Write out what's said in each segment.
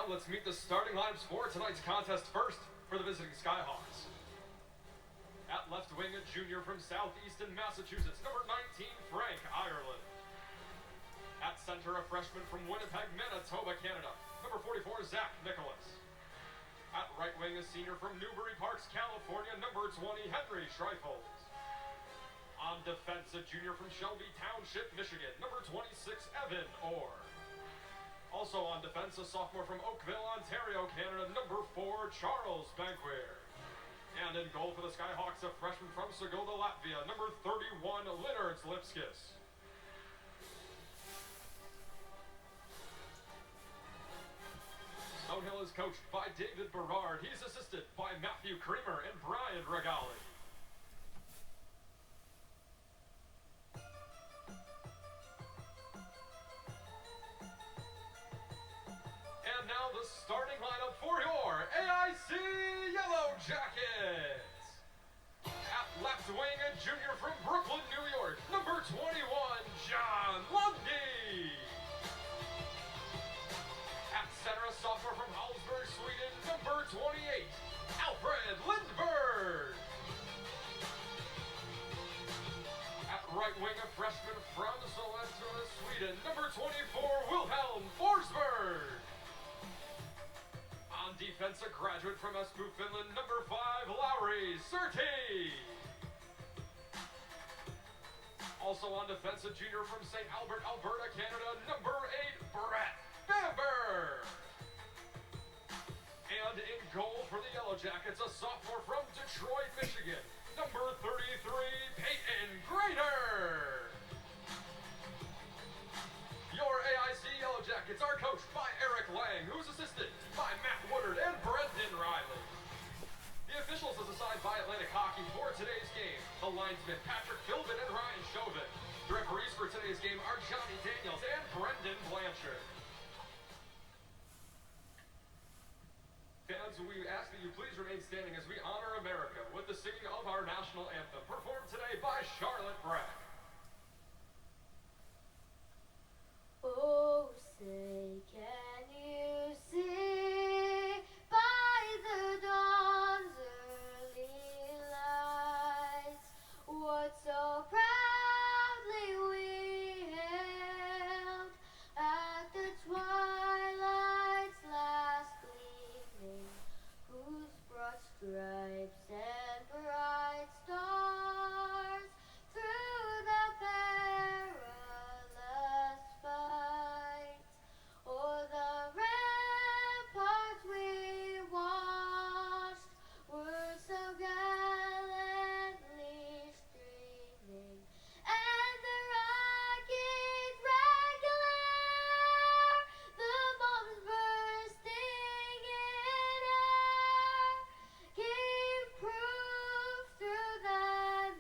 let's meet the starting lineups for tonight's contest. First, for the visiting Skyhawks. At left wing, a junior from southeastern Massachusetts, number 19, Frank Ireland. At center, a freshman from Winnipeg, Manitoba, Canada, number 44, Zach Nicholas. At right wing, a senior from Newbury Parks, California, number 20, Henry Schreifels. On defense, a junior from Shelby Township, Michigan, number 26, Evan Orr. Also on defense, a sophomore from Oakville, Ontario, Canada, number 4, Charles Banquier. And in goal for the Skyhawks, a freshman from Segulda, Latvia, number 31, Linards Lipskis. Stonehill is coached by David Berard. He's assisted by Matthew Creamer and Brian Regali. And now the starting lineup for your AIC Yellow Jackets. At left wing, a junior from Brooklyn, New York, number 21, John Lundy. At center, a sophomore from Hallsberg, Sweden, number 28, Alfred Lindberg. At right wing, a freshman from Sollentuna, Sweden, number 24, Wilhelm Forsberg. On defense, a graduate from Espoo, Finland, number 5, Lauri Surti. Also on defense, a junior from St. Albert, Alberta, Canada, number 8, Brett Bamber. And in goal for the Yellow Jackets, a sophomore from Detroit, Michigan, number 33, Peyton Grader. Your AIC Yellow Jackets are coached by Eric Lang, who's assisted by Matt Woodard and Brendan Riley. The officials as assigned by Atlantic Hockey for today's game, the linesmen Patrick Philbin and Ryan Chauvin. The referees for today's game are Johnny Daniels and Brendan Blanchard. Fans, we ask that you please remain standing as we honor America with the singing of our national anthem, performed today by Charlotte Brack. Oh, say, can you see by the dawn's early light what so proudly we hailed at the twilight's last gleaming, whose broad stripes and bright stars through the perilous fight o'er the ramparts we watched were so gallantly streaming, and the rockets regular, the bombs bursting in air, gave proof through the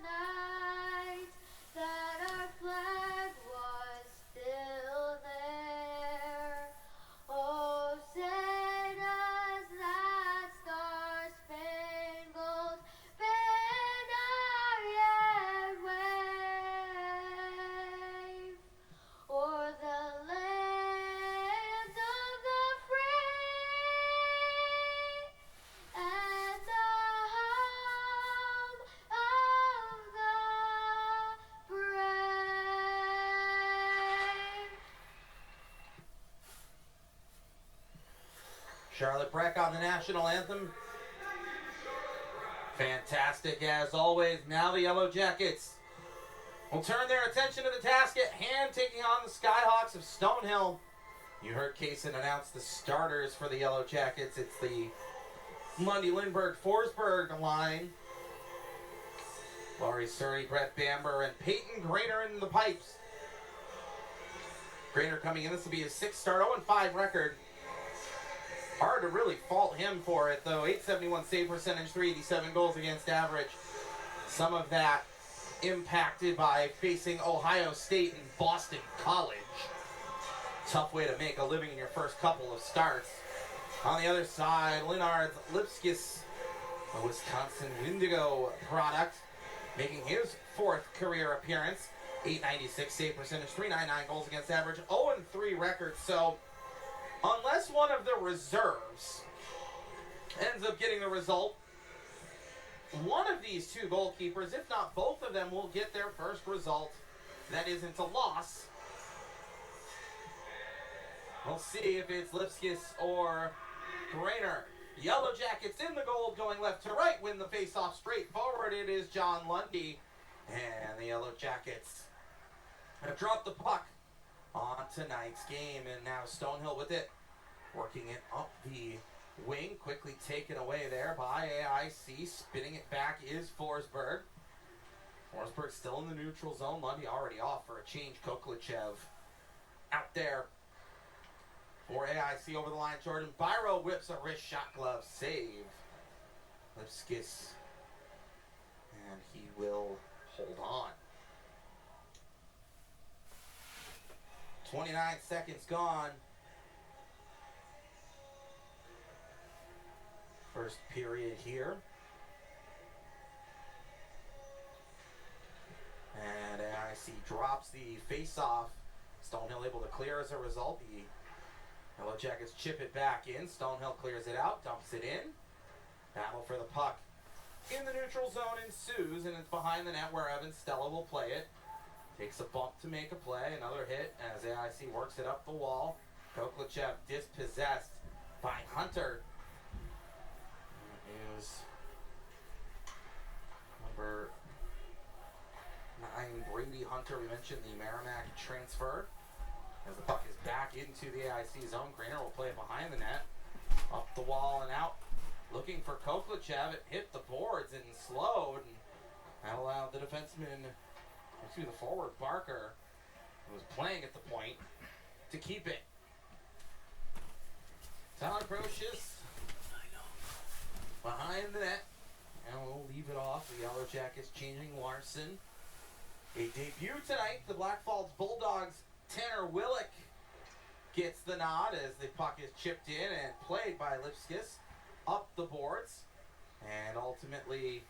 night that our flag was still there. Oh, say does that star-spangled banner yet wave o'er the land of the free and the home of the brave? Charlotte Breck on the national anthem. Fantastic as always. Now the Yellow Jackets will turn their attention to the task at hand, taking on the Skyhawks of Stonehill. You heard Kaysen announce the starters for the Yellow Jackets. It's the Lundy, Lindberg, Forsberg line. Lauri Surrey, Brett Bamber, and Peyton Grader in the pipes. Grader coming in. This will be his 6th start, 0-5 record. Hard to really fault him for it, though. 871 save percentage, 387 goals against average. Some of that impacted by facing Ohio State and Boston College. Tough way to make a living in your first couple of starts. On the other side, Linards Lipskis, a Wisconsin Wendigo product, making his 4th career appearance. 896 save percentage, 399 goals against average, 0-3 record. So unless one of the reserves ends up getting the result, one of these two goalkeepers, if not both of them, will get their first result that isn't a loss. We'll see if it's Lipskis or Grainer. Yellow Jackets in the goal, going left to right, win the face-off straight forward. It is John Lundy, and the Yellow Jackets have dropped the puck on tonight's game, and now Stonehill with it, working it up the wing, quickly taken away there by AIC. Spinning it back is Forsberg. Forsberg still in the neutral zone. Lundy already off for a change. Koklichev out there for AIC over the line. Jordan Byro whips a wrist shot glove save. Lipskis, and he will hold on. 29 seconds gone. First period here. And AIC drops the face-off. Stonehill able to clear as a result. The Yellow Jackets chip it back in. Stonehill clears it out, dumps it in. Battle for the puck in the neutral zone ensues, and it's behind the net where Evan Stella will play it. Takes a bump to make a play. Another hit as AIC works it up the wall. Koklichev dispossessed by Hunter. It is number 9, Brady Hunter. We mentioned the Merrimack transfer. As the puck is back into the AIC zone, Grainer will play it behind the net. Up the wall and out. Looking for Koklichev. It hit the boards and slowed. And that allowed the defenseman, the forward Barker, who was playing at the point, to keep it. Tyler Brocious behind the net. And we'll leave it off. The Yellow Jackets changing Larson. A debut tonight. The Black Falls Bulldogs, Tanner Willick gets the nod as the puck is chipped in and played by Lipskis up the boards. And ultimately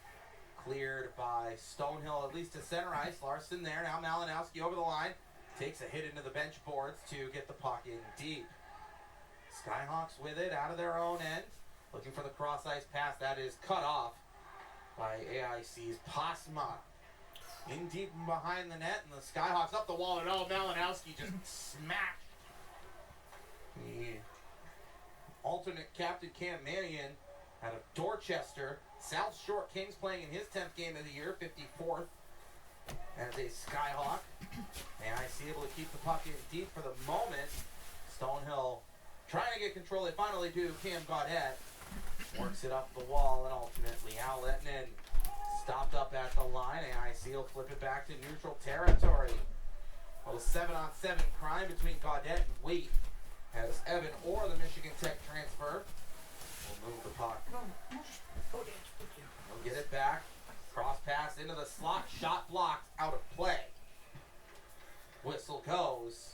cleared by Stonehill, at least to center ice. Larson there. Now Malinowski over the line. Takes a hit into the bench boards to get the puck in deep. Skyhawks with it out of their own end. Looking for the cross ice pass. That is cut off by AIC's Pasma. In deep and behind the net, and the Skyhawks up the wall, and Malinowski just smacked the alternate captain Cam Mannion out of Dorchester. South Shore Kings playing in his 10th game of the year, 54th as a Skyhawk. AIC able to keep the puck in deep for the moment. Stonehill trying to get control. They finally do. Cam Gaudette works it up the wall and ultimately outlet and in. Stopped up at the line. AIC will flip it back to neutral territory. A little 7-on-7 crime between Gaudette and Waite as Evan Orr, the Michigan Tech transfer, will move the puck. He'll get it back. Cross pass into the slot. Shot blocked. Out of play. Whistle goes.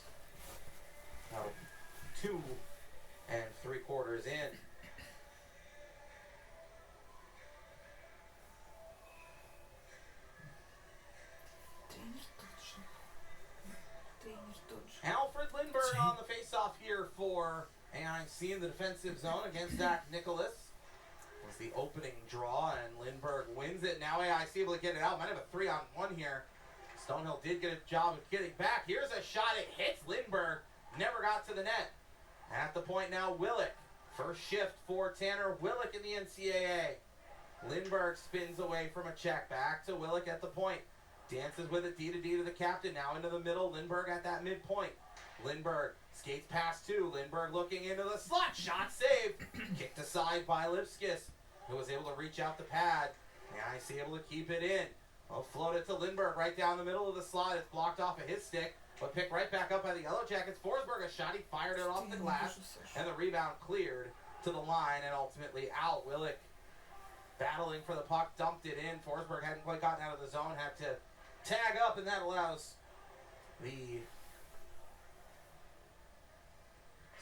2 3/4 in. Alfred Lindbergh on the faceoff here for AIC in the defensive zone against Zach Nicholas. Was the opening draw, and Lindbergh wins it. Now AIC able to get it out. Might have a 3-on-1 here. Stonehill did get a job of getting back. Here's a shot. It hits Lindbergh. Never got to the net. At the point now, Willick. First shift for Tanner Willick in the NCAA. Lindbergh spins away from a check. Back to Willick at the point. Dances with it, D to the captain. Now into the middle. Lindbergh at that midpoint. Lindbergh skates past 2. Lindbergh looking into the slot. Shot saved. Kicked aside by Lipskis, who was able to reach out the pad. AIC able to keep it in. Will float it to Lindbergh right down the middle of the slot. It's blocked off of his stick, but picked right back up by the Yellow Jackets. Forsberg a shot. He fired it off the glass, and the rebound cleared to the line and ultimately out. Willick battling for the puck, dumped it in. Forsberg hadn't quite gotten out of the zone, had to tag up, and that allows the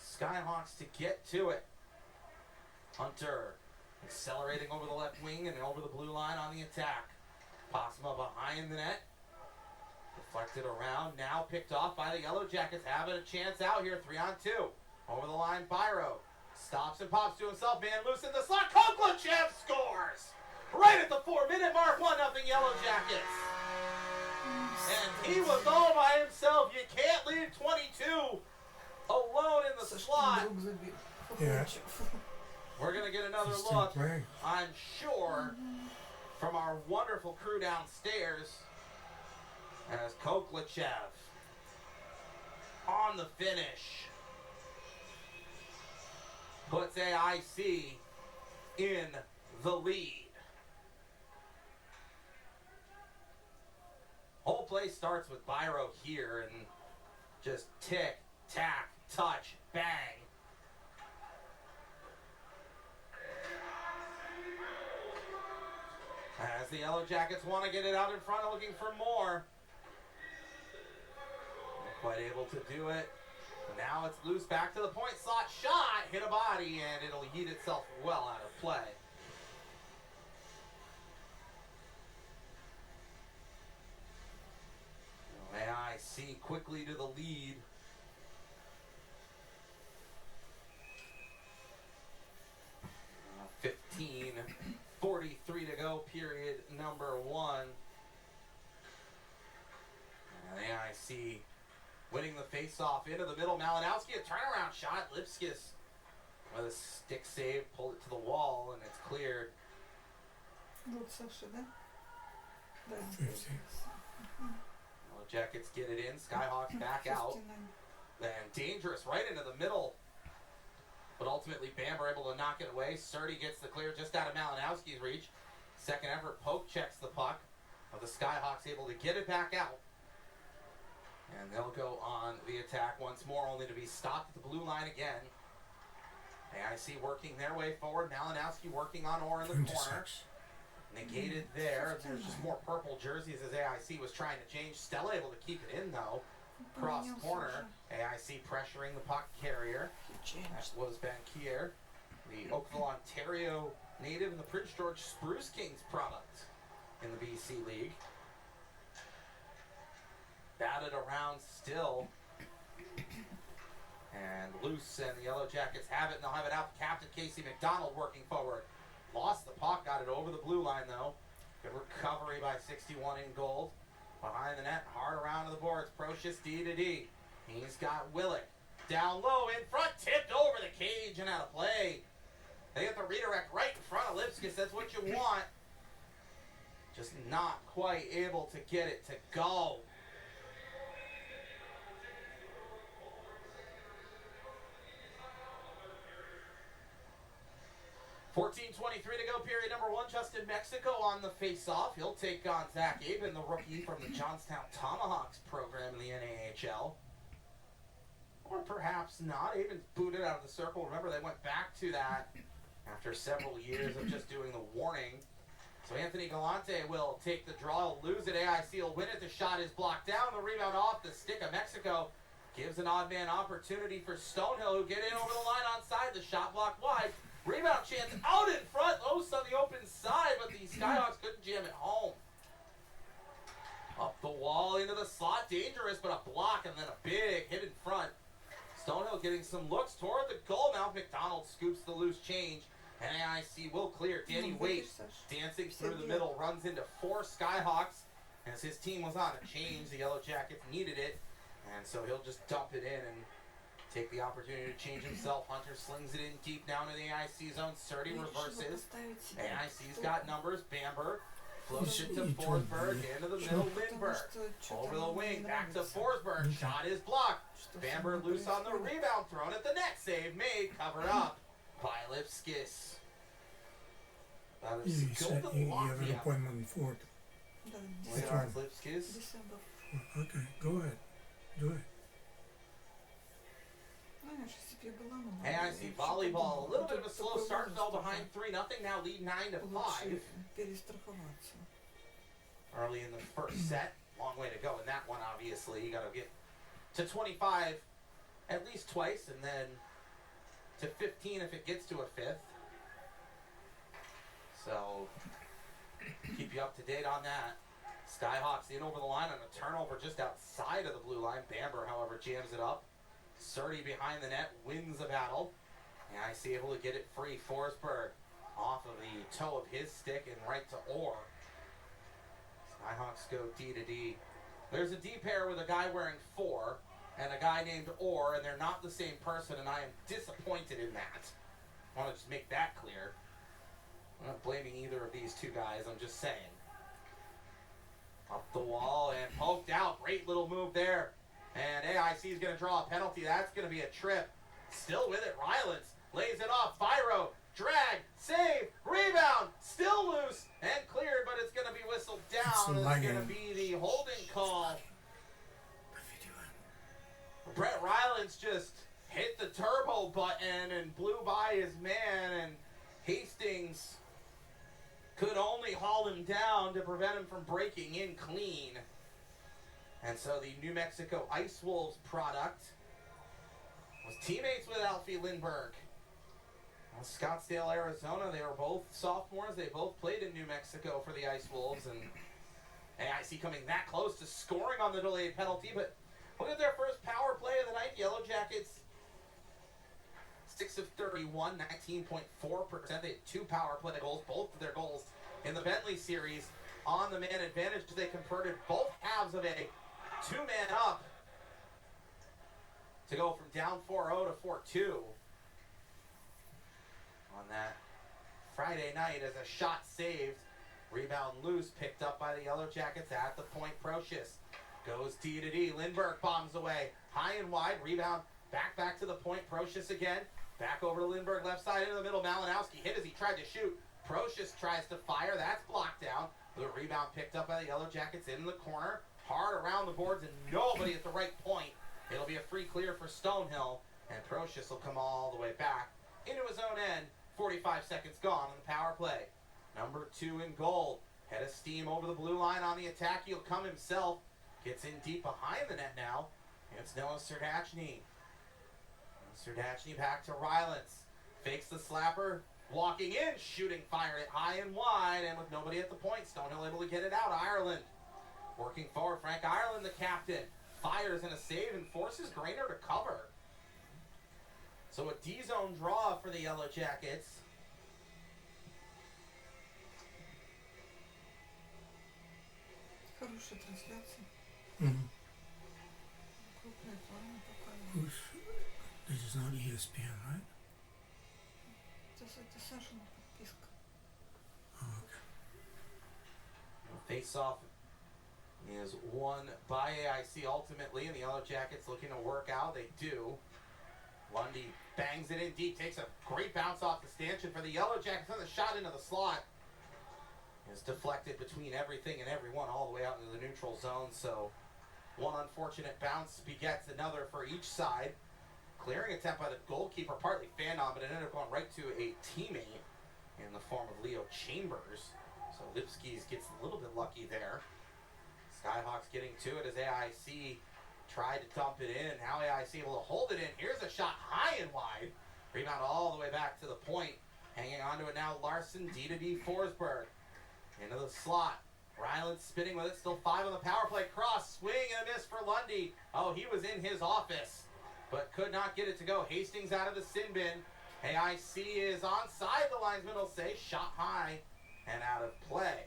Skyhawks to get to it. Hunter accelerating over the left wing and over the blue line on the attack. Pasma behind the net. Deflected around, now picked off by the Yellow Jackets. Having a chance out here, 3-on-2. Over the line, Byro stops and pops to himself, man loose in the slot. Koklachev scores! Right at the 4-minute mark, 1-0 Yellow Jackets. And he was all by himself. You can't leave 22 alone in the slot. Yeah. We're going to get another He's still look, playing. I'm sure, from our wonderful crew downstairs as Koklachev on the finish puts AIC in the lead. Whole play starts with Byro here and just tick, tack, touch, bang. As the Yellow Jackets want to get it out in front, looking for more. Not quite able to do it. Now it's loose back to the point slot. Shot, hit a body, and it'll yeet itself well out of play. AIC quickly to the lead. 15:43 to go, period number 1. And AIC winning the face-off into the middle. Malinowski, a turnaround shot. Lipskis with a stick save, pulled it to the wall, and it's cleared. Вот Саша, да? Да. 50. Yellow Jackets get it in. Skyhawks back out. 59. And dangerous right into the middle. But ultimately, Bamber able to knock it away. Surdy gets the clear just out of Malinowski's reach. Second effort, Poke checks the puck. But the Skyhawks able to get it back out. And they'll go on the attack once more, only to be stopped at the blue line again. AIC working their way forward. Malinowski working on Orr in the corner. 26. Negated there. There's just more purple jerseys as AIC was trying to change. Stella able to keep it in, though. Cross Поменялся corner. уже. AIC pressuring the puck carrier. He That changed. was Bankier, the Oakville, Ontario native and the Prince George Spruce Kings product in the BC League. Batted around still. And loose, and the Yellow Jackets have it, and they'll have it out to Captain Casey McDonald working forward. Lost the puck, got it over the blue line, though. Good recovery by 61 in gold. Behind the net, hard around to the boards. Procius D to D. He's got Willick. Down low, in front, tipped over the cage and out of play. They get the redirect right in front of Lipskis. That's what you want. Just not quite able to get it to go. $14:23 to go, period number 1. Justin Mexico on the face-off. He'll take on Zach Aben, the rookie from the Johnstown Tomahawks program in the NAHL. Or perhaps not. Aben's booted out of the circle. Remember, they went back to that after several years of just doing the warning. So Anthony Galante will take the draw. He'll lose it. AIC will win it. The shot is blocked down. The rebound off the stick of Mexico gives an odd man opportunity for Stonehill, who get in over the line onside. The shot blocked wide. Rebound chance out in front. Loose on the open side, but the Skyhawks couldn't jam it home. Up the wall into the slot. Dangerous, but a block and then a big hit in front. Stonehill getting some looks toward the goal. Now McDonald scoops the loose change. And AIC will clear. Danny Waite dancing through the middle. Runs into 4 Skyhawks. As his team was on a change, the Yellow Jackets needed it. And so he'll just dump it in and take the opportunity to change himself. Hunter slings it in deep down to the AIC zone. Surdy reverses. AIC's got numbers. Bamber floats it to Forsberg. Into the middle, Lindbergh. Over the wing, back to Forsberg. Shot is blocked. Bamber loose on the rebound. Thrown at the net. Save made. Covered up by Lipskis. That You is said Golden you have an Latvia. appointment for it. Да, Leon Lipskis. December. Okay, go ahead. Do it. Знаешь, если б я была на AIC volleyball. A little bit of a slow start. Fell behind 3-0. Now lead 9-5. Лучше перестраховаться. Early in the first set. Long way to go in that one, obviously. You got to get to 25 at least twice, and then to 15 if it gets to a fifth. So keep you up to date on that. Skyhawks in over the line on a turnover just outside of the blue line. Bamber, however, jams it up. Surdy behind the net wins the battle. AIC able to get it free. Forsberg off of the toe of his stick and right to Orr. Skyhawks go D to D. There's a D pair with a guy wearing 4 and a guy named Orr, and they're not the same person, and I am disappointed in that. I want to just make that clear. I'm not blaming either of these two guys, I'm just saying. Up the wall and poked out. Great little move there. And AIC is going to draw a penalty. That's going to be a trip. Still with it. Rylance lays it off. Biro, drag, save, rebound, still loose and cleared, but it's going to be whistled down. It's going to be the holding call. Brett Rylance just hit the turbo button and blew by his man, and Hastings could only haul him down to prevent him from breaking in clean. And so the New Mexico Ice Wolves product was teammates with Alfie Lindbergh. Scottsdale, Arizona, they were both sophomores. They both played in New Mexico for the Ice Wolves, and AIC coming that close to scoring on the delayed penalty, but look at their first power play of the night. Yellow Jackets, 6 of 31, 19.4%. They had 2 power play goals, both of their goals in the Bentley series on the man advantage. They converted both halves of a 2-man up to go from down 4-0 to 4-2 on that Friday night as a shot saved. Rebound loose, picked up by the Yellow Jackets at the point. Procius goes D to D. Lindbergh bombs away. High and wide. Rebound back to the point. Procius again. Back over to Lindbergh. Left side into the middle. Malinowski hit as he tried to shoot. Procius tries to fire. That's blocked down. The rebound picked up by the Yellow Jackets in the corner. Hard around the boards and nobody at the right point. It'll be a free clear for Stonehill. And Procius will come all the way back into his own end. 45 seconds gone on the power play. Number 2 in goal. Head of steam over the blue line on the attack. He'll come himself. Gets in deep behind the net now. It's Noah Serdachny. Serdachny back to Rylance. Fakes the slapper. Walking in. Shooting. Fired it high and wide. And with nobody at the point, Stonehill able to get it out. Ireland. Working forward. Frank Ireland, the captain. Fires in a save and forces Grainer to cover. So a D-zone draw for the Yellow Jackets. Хорошая трансляция. Mhm. Крупная реклама показывает. This is not ESPN, right? Это Сашина подписка. Oh, okay. Face-off is won by AIC ultimately, and the Yellow Jackets looking to work out. They do. Lundy bangs it in deep, takes a great bounce off the stanchion for the Yellow Jackets, and the shot into the slot is deflected between everything and everyone all the way out into the neutral zone. So one unfortunate bounce begets another for each side. Clearing attempt by the goalkeeper, partly fanned on, but it ended up going right to a teammate in the form of Leo Chambers. So Lipskis gets a little bit lucky there. Skyhawks getting to it as AIC tried to dump it in. Now AIC able to hold it in. Here's a shot high and wide. Rebound all the way back to the point. Hanging on to it now, Larson, D to D, Forsberg. Into the slot. Rylance spinning with it. Still 5 on the power play. Cross, swing, and a miss for Lundy. Oh, he was in his office, but could not get it to go. Hastings out of the sin bin. AIC is onside, the linesman will say. Shot high and out of play.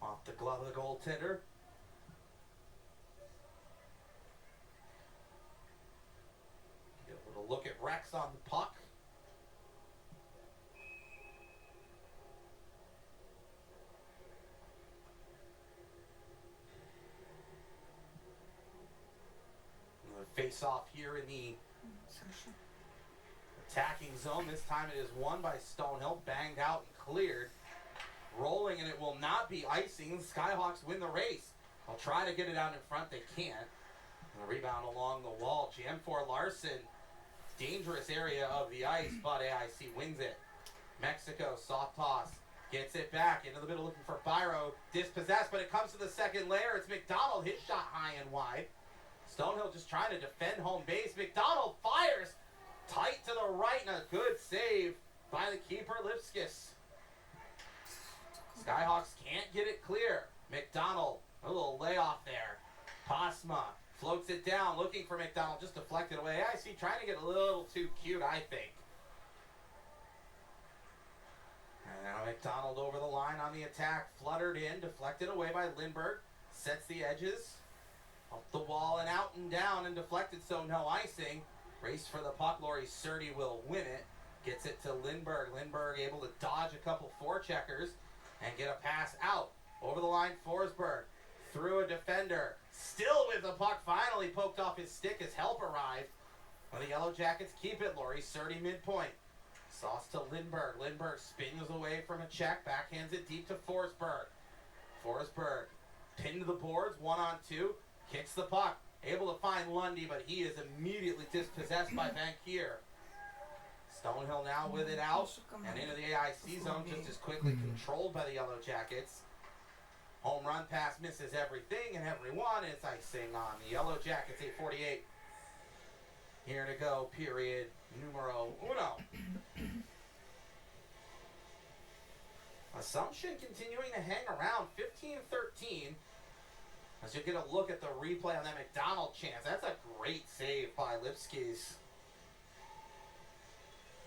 Off the glove of the goaltender. Get a little look at Rex on the puck. Face off here in the Саша. attacking zone. This time it is won by Stonehill. Banged out and cleared. Rolling, and it will not be icing. The Skyhawks win the race. They'll try to get it out in front. They can't. And the rebound along the wall. GM4 Larson. Dangerous area of the ice, but AIC wins it. Mexico, soft toss. Gets it back into the middle looking for Biro. Dispossessed, but it comes to the second layer. It's McDonald. His shot high and wide. Stonehill just trying to defend home base. McDonald fires tight to the right, and a good save by the keeper, Lipskis. Skyhawks can't get it clear. McDonald, a little layoff there. Pasma floats it down, looking for McDonald, just deflected away. AIC trying to get a little too cute, I think. And now McDonald over the line on the attack, fluttered in, deflected away by Lindbergh, sets the edges, up the wall and out and down and deflected, so no icing. Race for the puck, Laurie Surdy will win it. Gets it to Lindbergh. Lindbergh able to dodge a couple forecheckers and get a pass out. Over the line, Forsberg. Through a defender. Still with the puck. Finally poked off his stick as help arrived. Well, the Yellow Jackets keep it. Laurie Surdy midpoint. Sauce to Lindbergh. Lindbergh spins away from a check. Backhands it deep to Forsberg. Forsberg pinned to the boards. 1-on-2. Kicks the puck. Able to find Lundy, but he is immediately dispossessed by Bankier. Stonehill now with it out and into the AIC zone, just as quickly controlled by the Yellow Jackets. Home run pass misses everything and everyone. It's icing on the Yellow Jackets. 8:48 here to go. Period numero uno. Assumption continuing to hang around 15-13. As you get a look at the replay on that McDonald chance. That's a great save by Lipskis.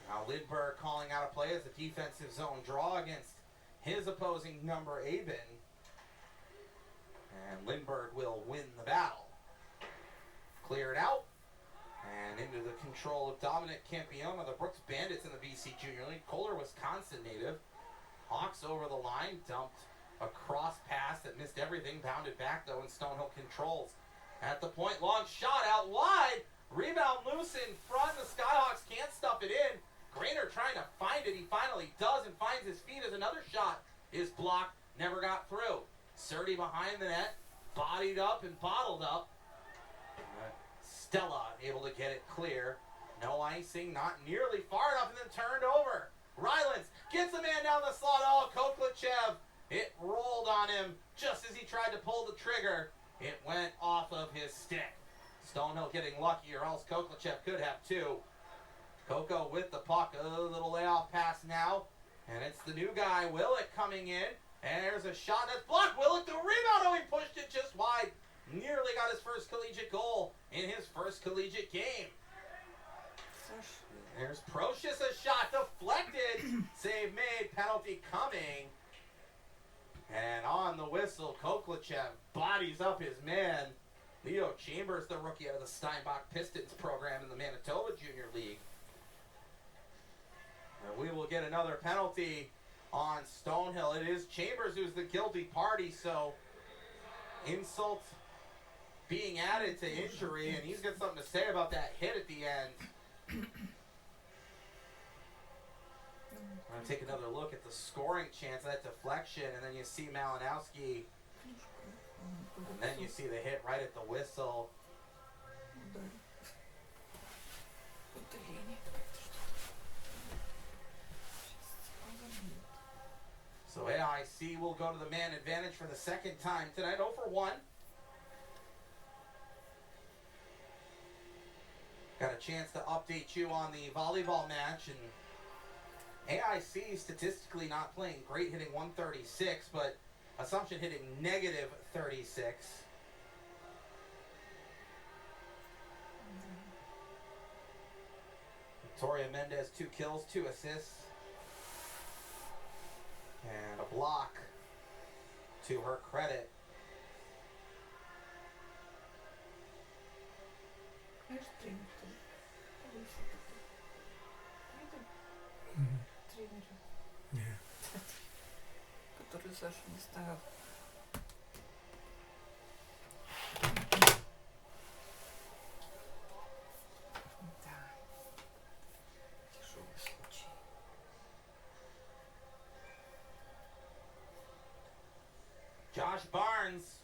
Now Lindbergh calling out a play as a defensive zone draw against his opposing number Aben. And Lindbergh will win the battle. Cleared out. And into the control of Dominic Campione of the Brooks Bandits in the BC Junior League. Kohler, Wisconsin native. Hawks over the line, dumped a cross pass that missed everything. Bounded back though, and Stonehill controls. At the point, long shot out wide. Rebound loose in front. The Skyhawks can't stuff it in. Grainer trying to find it. He finally does and finds his feet as another shot is blocked. Never got through. Surdy behind the net. Bodied up and bottled up. Stella able to get it clear. No icing. Not nearly far enough and then turned over. Rylance gets a man down the slot. Oh, Koklichev. It rolled on him just as he tried to pull the trigger. It went off of his stick. Stonehill getting lucky, or else Koklichev could have two. Coco with the puck. A little layoff pass now. And it's the new guy, Willick, coming in. And there's a shot that's blocked. Willick, the rebound. Oh, he pushed it just wide. Nearly got his first collegiate goal in his first collegiate game. There's Procius, a shot deflected. Save made. Penalty coming. And on the whistle, Koklichev bodies up his man. Leo Chambers, the rookie out of the Steinbach Pistons program in the Manitoba Junior League. And we will get another penalty on Stonehill. It is Chambers who's the guilty party, so insult being added to injury, and he's got something to say about that hit at the end. I'm going to take another look at the scoring chance, that deflection, and then you see Malinowski, and then you see the hit right at the whistle. So AIC will go to the man advantage for the second time tonight, 0 for 1. Got a chance to update you on the volleyball match, and AIC statistically not playing great, hitting 136, but Assumption hitting negative 36. Victoria Mendez, 2 kills, 2 assists, and a block to her credit. Yeah. Который Саша не ставил. Да. Тяжелый случай. Josh Barnes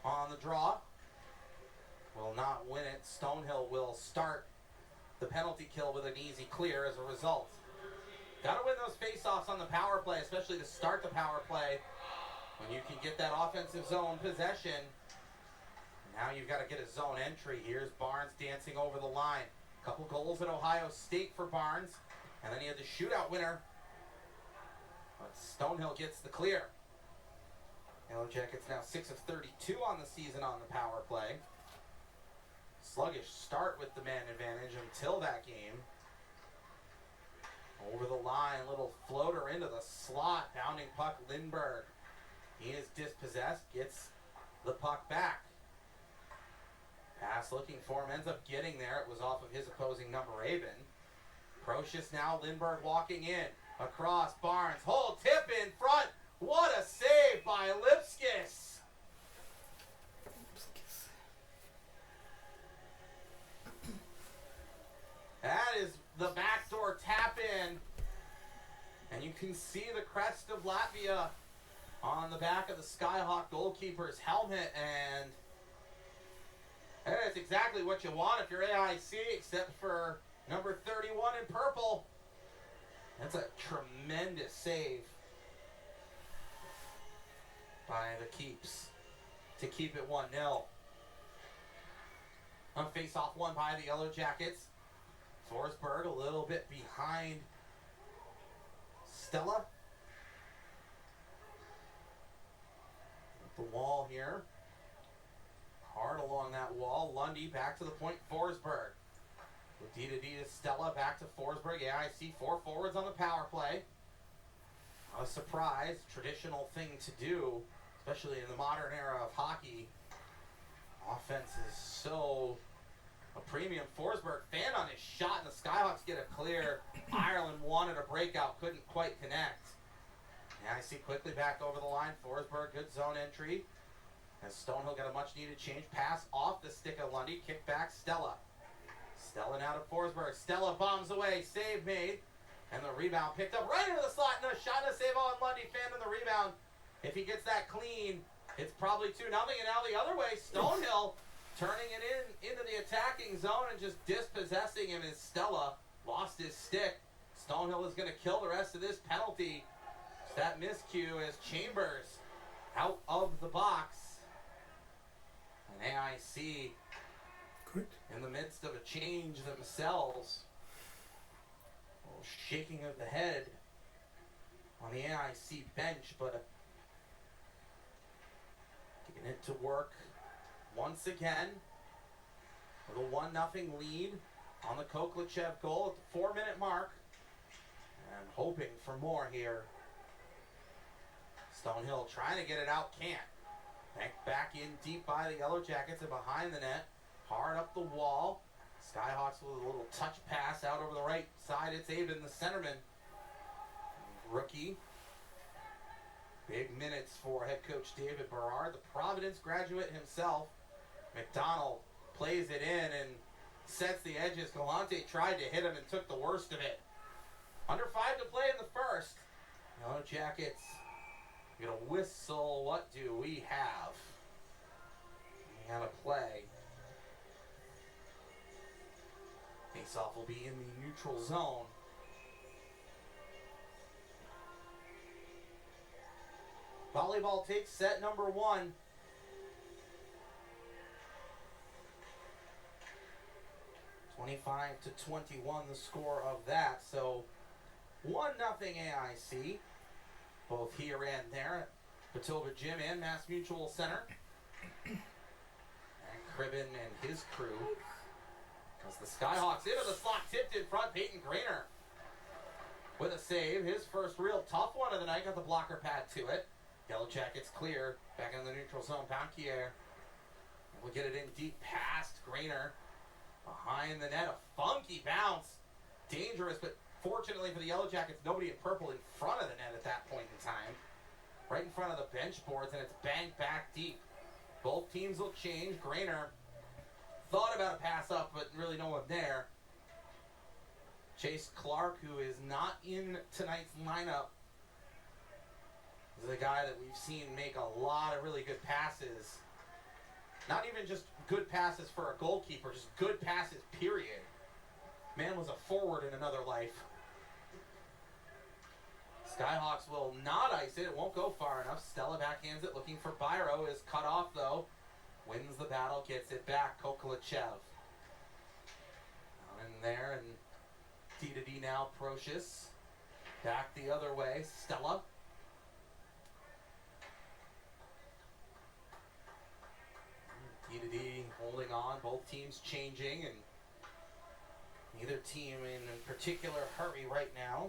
on the draw. Will not win it. Stonehill will start the penalty kill with an easy clear as a result. Got to win those face-offs on the power play, especially to start the power play when you can get that offensive zone possession. Now you've got to get a zone entry. Here's Barnes dancing over the line. Couple goals at Ohio State for Barnes, and then he had the shootout winner. But Stonehill gets the clear. Yellow Jackets now 6 of 32 on the season on the power play. Sluggish start with the man advantage until that game. Over the line, little floater into the slot, bounding puck, Lindbergh. He is dispossessed, gets the puck back. Pass looking for him, ends up getting there. It was off of his opposing number, Aben. Procius now, Lindbergh walking in. Across, Barnes, hold, tip in front. What a save by Lipskis. That is the backdoor tap in. And you can see the crest of Latvia on the back of the Skyhawk goalkeeper's helmet. And that's exactly what you want if you're AIC, except for number 31 in purple. That's a tremendous save by the Keeps to keep it 1-0. On face-off one by the Yellow Jackets. Forsberg a little bit behind Stella. At the wall here. Hard along that wall. Lundy back to the point. Forsberg. With D to Stella back to Forsberg. Yeah, I see 4 forwards on the power play. Not a surprise. Traditional thing to do, especially in the modern era of hockey. Offense is so a premium. Forsberg fan on his shot, and the Skyhawks get a clear. Ireland wanted a breakout, couldn't quite connect. Yeah, I see quickly back over the line. Forsberg, good zone entry. As Stonehill got a much needed change. Pass off the stick of Lundy. Kick back, Stella. Stella now to Forsberg. Stella bombs away. Save made. And the rebound picked up right into the slot. And a shot and a save on Lundy. Fan in the rebound. If he gets that clean, it's probably 2-0. And now the other way, Stonehill turning it into the attacking zone and just dispossessing him as Stella lost his stick. Stonehill is going to kill the rest of this penalty. It's that miscue as Chambers out of the box. And AIC Good. in the midst of a change themselves. A little shaking of the head on the AIC bench, but getting it to work once again with a 1-0 lead on the Koklachev goal at the 4-minute mark. And hoping for more here. Stonehill trying to get it out, can't. Back in deep by the Yellow Jackets and behind the net. Hard up the wall. Skyhawks with a little touch pass out over the right side. It's Aben, the centerman. Rookie. Big minutes for head coach David Berard, the Providence graduate himself. McDonald plays it in and sets the edges. Galante tried to hit him and took the worst of it. Under 5 to play in the first. Yellow Jackets gonna whistle. What do we have? We gotta play. Face-off will be in the neutral zone. Volleyball takes set number 1. (25-21) the score of that. So 1-0 AIC. Both here and there at Patilva Gym and Mass Mutual Center. And Cribben and his crew. As the Skyhawks into the slot, tipped in front, Peyton Grainer with a save. His first real tough one of the night, got the blocker pad to it. Yellow Jackets clear, back in the neutral zone, Banquier. We'll get it in deep past Grainer. Behind the net, a funky bounce. Dangerous, but fortunately for the Yellow Jackets, nobody in purple in front of the net at that point in time. Right in front of the bench boards, and it's banged back deep. Both teams will change. Grainer thought about a pass up, but really no one there. Chase Clark, who is not in tonight's lineup, is a guy that we've seen make a lot of really good passes. Not even just good passes for a goalkeeper, just good passes, period. Man was a forward in another life. Skyhawks will not ice it. It won't go far enough. Stella backhands it, looking for Byro. Is cut off, though. Wins the battle, gets it back. Koklachev. Down in there, and D2D now, Procius. Back the other way, Stella. D2D holding on, both teams changing, and neither team in particular hurry right now.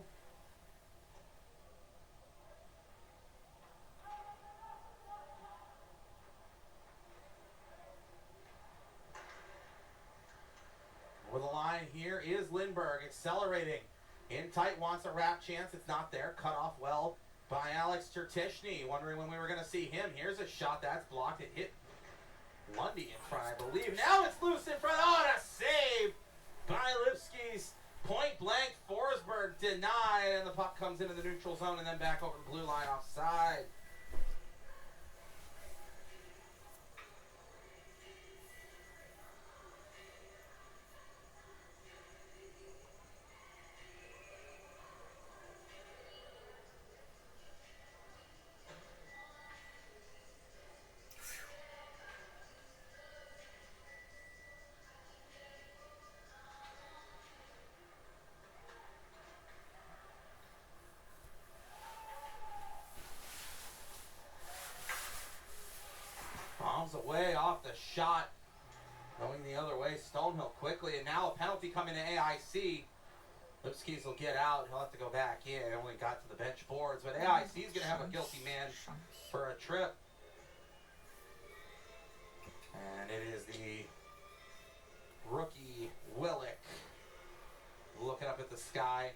Over the line here is Lindbergh, accelerating. In tight, wants a wrap chance. It's not there. Cut off well by Alex Tertishny. Wondering when we were going to see him. Here's a shot that's blocked. It hit Lundy in front, I believe. Now it's loose in front. Oh, and a save by Lipsky's. Point blank. Forsberg denied, and the puck comes into the neutral zone and then back over the blue line offside. Bombs away off the shot. Going the other way, Stonehill quickly, and now a penalty coming to AIC. Lipskis will get out. He'll have to go back in. He only got to the bench boards, but AIC is going to have a guilty man for a trip. And it is the rookie Willick looking up at the sky.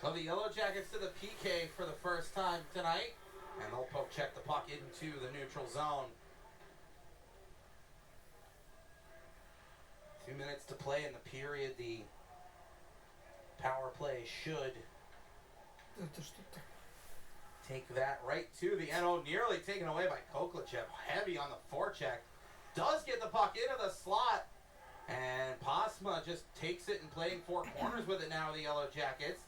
So the Yellow Jackets to the PK for the first time tonight, and they'll poke check the puck into the neutral zone. 2 minutes to play in the period. The power play should take that right to the end. Oh, nearly taken away by Koklachev. Heavy on the forecheck. Does get the puck into the slot. And Pasma just takes it and playing four corners with it now, the Yellow Jackets.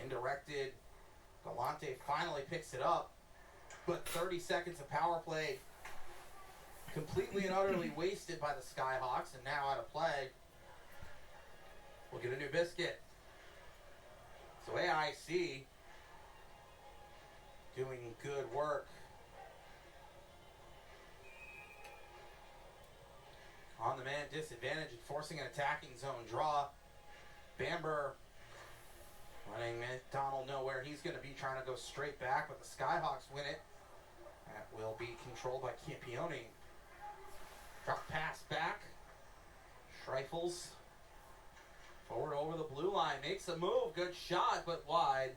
Indirected. Galante finally picks it up. But 30 seconds of power play completely and utterly wasted by the Skyhawks, and now out of play. We'll get a new biscuit. So AIC doing good work on the man disadvantage and forcing an attacking zone draw. Bamber letting McDonald know where he's going to be, trying to go straight back, but the Skyhawks win it. That will be controlled by Campione. Drop pass back. Schreifels forward over the blue line. Makes a move. Good shot, but wide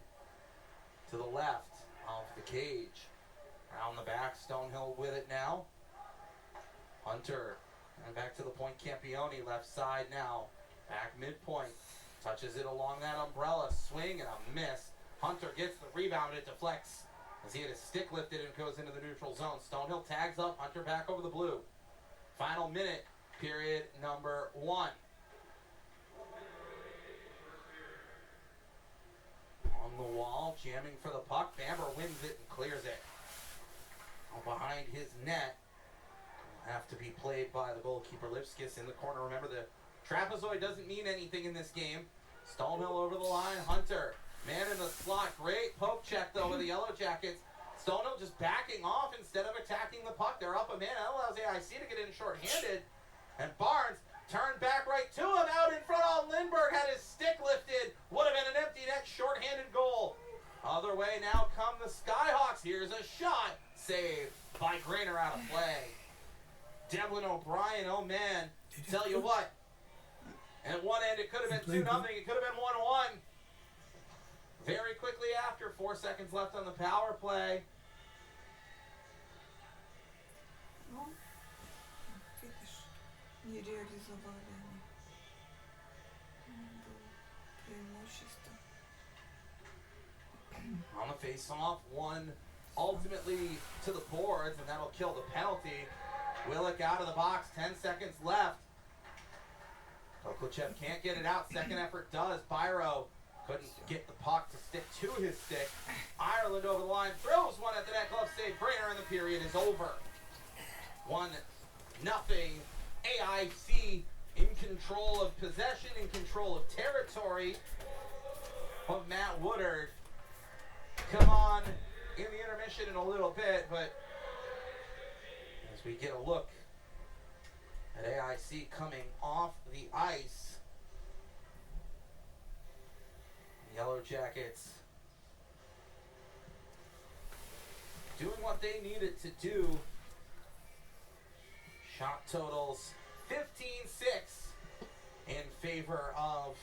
to the left of the cage. Around the back. Stonehill with it now. Hunter. And back to the point. Campione left side now. Back midpoint. Touches it along that umbrella. Swing and a miss. Hunter gets the rebound. It deflects as he had his stick lifted and goes into the neutral zone. Stonehill tags up. Hunter back over the blue. Final minute, period number 1. On the wall, jamming for the puck. Bamber wins it and clears it. Behind his net. Will have to be played by the goalkeeper, Lipskis, in the corner. Remember, the trapezoid doesn't mean anything in this game. Stonehill over the line. Hunter, man in the slot. Great poke check, though, with the Yellow Jackets. Stonehill just backing off instead of attacking the puck. They're up a man. That allows AIC to get in short-handed. And Barnes turned back right to him. Out in front of Lindbergh. Had his stick lifted. Would have been an empty net short-handed goal. Other way now come the Skyhawks. Here's a shot. Saved by Grainer out of play. Devlin O'Brien, oh man. Tell you what. At one end it could have been 2-0. It could have been 1-1. Very quickly after, 4 seconds left on the power play. Ну, видишь, не реализовали они. she's done. On the face-off, one ultimately to the boards, and that'll kill the penalty. Willick out of the box, 10 seconds left. Kokochev can't get it out. Second effort does. Byro couldn't get the puck to stick to his stick. Ireland over the line, throws one at the net, glove save, Brainer, and the period is over. 1-0. AIC in control of possession, in control of territory. But Matt Woodard come on in the intermission in a little bit, but as we get a look at AIC coming off the ice, the Yellow Jackets doing what they needed to do. Shot totals 15-6 in favor of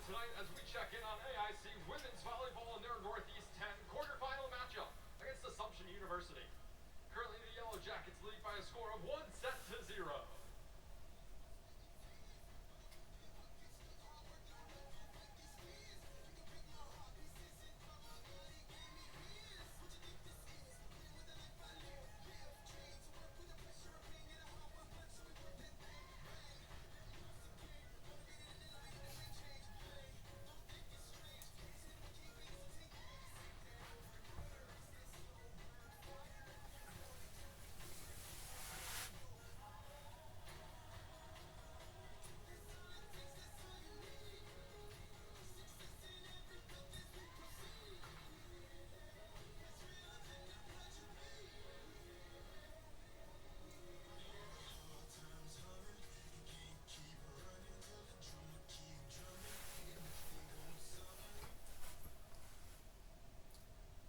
tonight as we check in on AIC women's volleyball in their Northeast 10 quarterfinal matchup against Assumption University. Currently, the Yellow Jackets lead by a score of 1-0.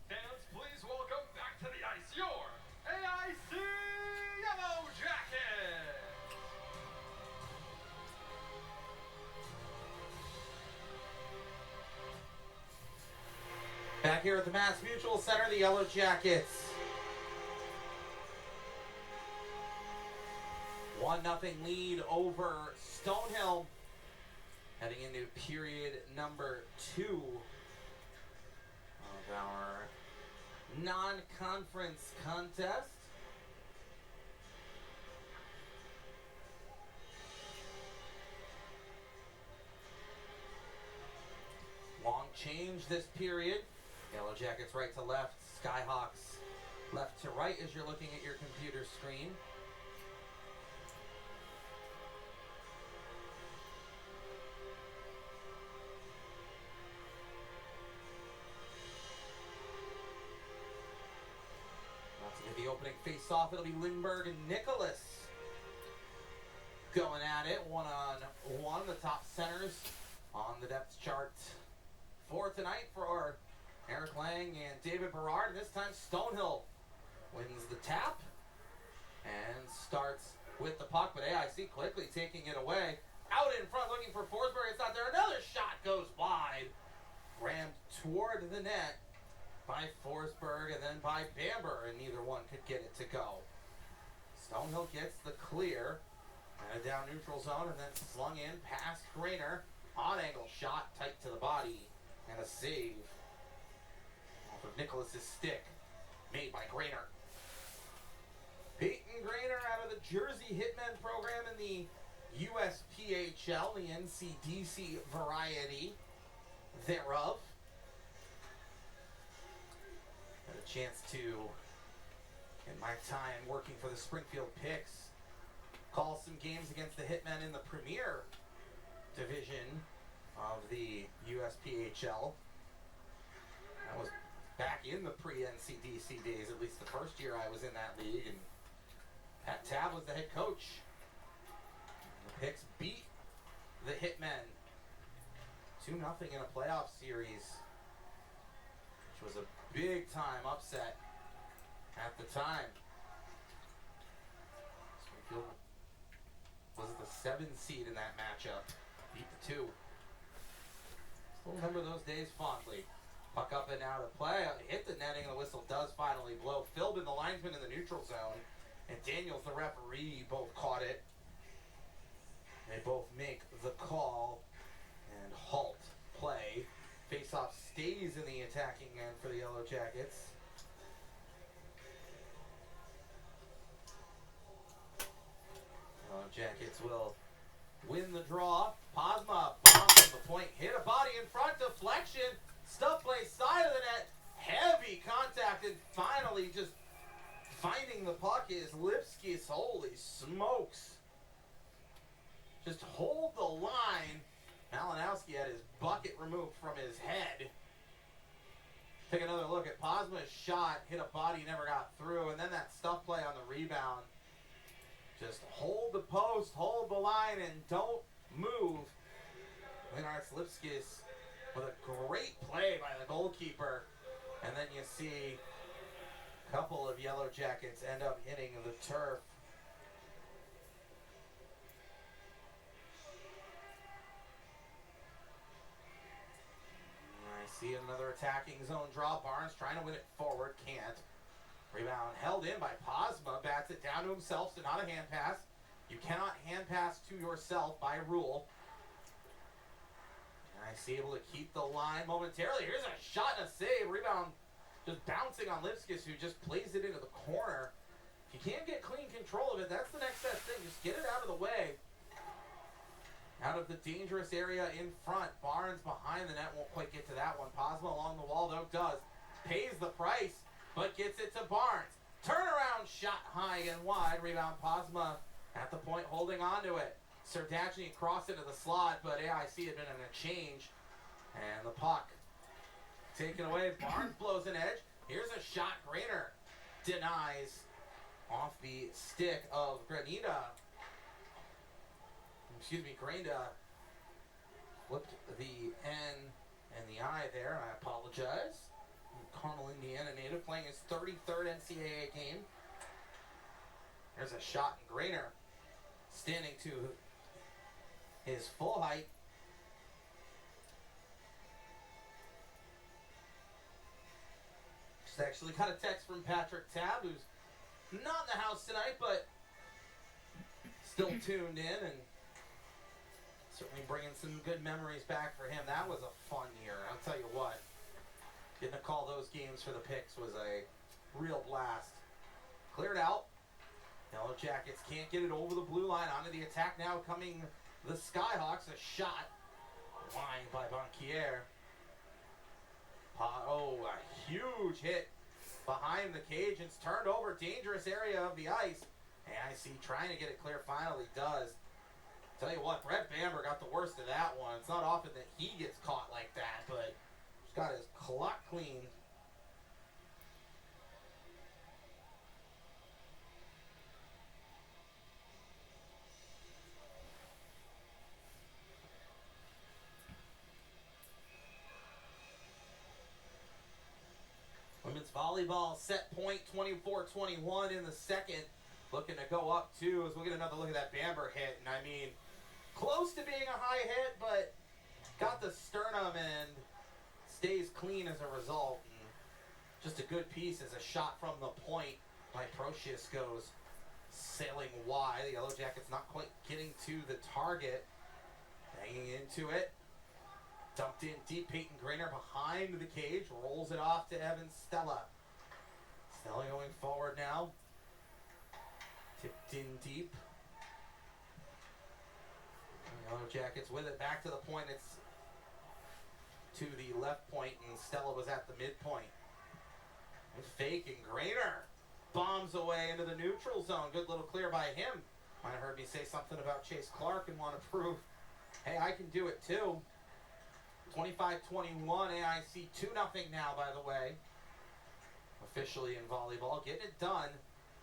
Fans, please welcome back to the ice your AIC Yellow Jackets! back here at the Mass Mutual Center, the Yellow Jackets. 1-0 lead over Stonehill. Heading into period number 2 of our non-conference contest. Long change this period. Yellow Jackets right to left, Skyhawks left to right as you're looking at your computer screen. face off, it'll be Lindbergh and Nicholas going at it. 1-on-1, the top centers on the depth chart for tonight for Eric Lang and David Berard. This time Stonehill wins the tap and starts with the puck, but AIC quickly taking it away. Out in front looking for Forsberg. It's not there. Another shot goes wide. Rammed toward the net by Forsberg and then by Bamber, and neither one could get it to go. Stonehill gets the clear and a down neutral zone and then slung in past Grainer. Odd angle shot tight to the body and a save off of Nicholas's stick made by Grainer. Peyton Grainer out of the Jersey Hitmen program in the USPHL, the NCDC variety thereof. Had a chance to, in my time working for the Springfield Picks, call some games against the Hitmen in the Premier Division of the USPHL. That was back in the pre-NCDC days, at least the first year I was in that league, and Pat Tab was the head coach. The Picks beat the Hitmen 2-0 in a playoff series, which was a big time upset at the time. Springfield was the 7th seed in that matchup, beat the 2. Still remember those days fondly. Puck up and out of play, hit the netting, and the whistle does finally blow. Philbin, the linesman in the neutral zone, and Daniels, the referee, both caught it. They both make the call and halt play. Faceoff stays in the attacking end for the Yellow Jackets. Yellow Jackets will win the draw. Posma bombs from the point, hit a body in front, deflection, stuff play side of the net, heavy contact, and finally just finding the puck is Lipskis. Holy smokes. Just hold the line. Malinowski had his bucket removed from his head. Take another look at Posma's shot. Hit a body, never got through. And then that stuff play on the rebound. Just hold the post, hold the line, and don't move. Lennart Lipskis with a great play by the goalkeeper. And then you see a couple of Yellow Jackets end up hitting the turf. See another attacking zone draw. Barnes trying to win it forward. Can't. Rebound held in by Posma. Bats it down to himself, so not a hand pass. You cannot hand pass to yourself by rule. Nice, able to keep the line momentarily. Here's a shot and a save. Rebound just bouncing on Lipskis, who just plays it into the corner. If you can't get clean control of it, that's the next best thing. Just get it out of the way. Out of the dangerous area in front. Barnes behind the net, won't quite get to that one. Posma along the wall, though, does. Pays the price, but gets it to Barnes. Turnaround shot high and wide. Rebound Posma at the point, holding on to it. Serdachny crossed into the slot, but AIC had been in a change. And the puck taken away. Barnes blows an edge. Here's a shot. Grainer denies off the stick of Granita. Grinda flipped the N and the I there. I apologize. Carmel, Indiana native, playing his 33rd NCAA game. There's a shot, and Grainer standing to his full height. Just actually got a text from Patrick Tab, who's not in the house tonight, but still tuned in and certainly bringing some good memories back for him. That was a fun year. I'll tell you what. Getting to call those games for the Picks was a real blast. Cleared out. Yellow Jackets can't get it over the blue line. Onto the attack now coming the Skyhawks. A shot. Lined by Banquier. A huge hit behind the cage. It's turned over. Dangerous area of the ice. AIC trying to get it clear. Finally does. Tell you what, Brett Bamber got the worst of that one. It's not often that he gets caught like that, but he's got his clock clean. Volleyball set point 24-21 in the second. Looking to go up two as we'll get another look at that Bamber hit. And I mean, close to being a high hit, but got the sternum and stays clean as a result. And just a good piece as a shot from the point by Procius goes sailing wide. The Yellow Jackets not quite getting to the target. Hanging into it. Dumped in deep. Peyton Grainer behind the cage. Rolls it off to Evan Stella. Stella going forward now. Tipped in deep. Yellow Jackets with it. Back to the point. It's to the left point, and Stella was at the midpoint. And fake, and Grainer bombs away into the neutral zone. Good little clear by him. Might have heard me say something about Chase Clark and want to prove, hey, I can do it too. 25-21, AIC 2-0 now, by the way. Officially in volleyball. Getting it done.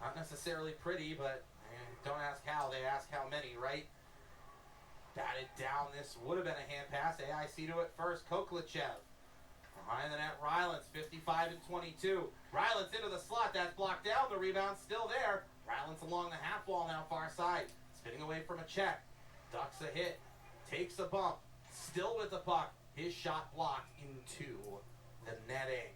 Not necessarily pretty, but don't ask how, they ask how many, right? Batted down. This would have been a hand pass. AIC to it first. Koklichev. Behind the net, Rylance, 55-22. Rylance into the slot. That's blocked down. The rebound still there. Rylance along the half wall now, far side. Spinning away from a check. Ducks a hit. Takes a bump. Still with the puck. His shot blocked into the netting.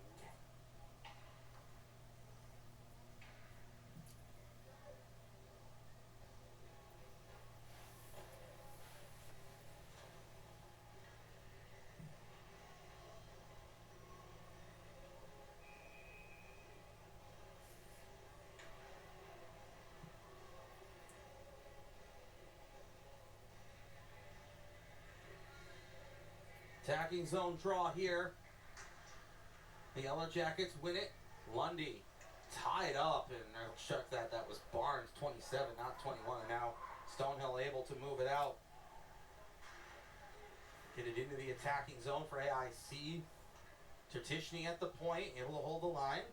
Attacking zone draw here. The Yellow Jackets win it. Lundy tied up, and I'll check that. That was Barnes, 27, not 21. And now Stonehill able to move it out. Get it into the attacking zone for AIC. Tertishny at the point, able to hold the line.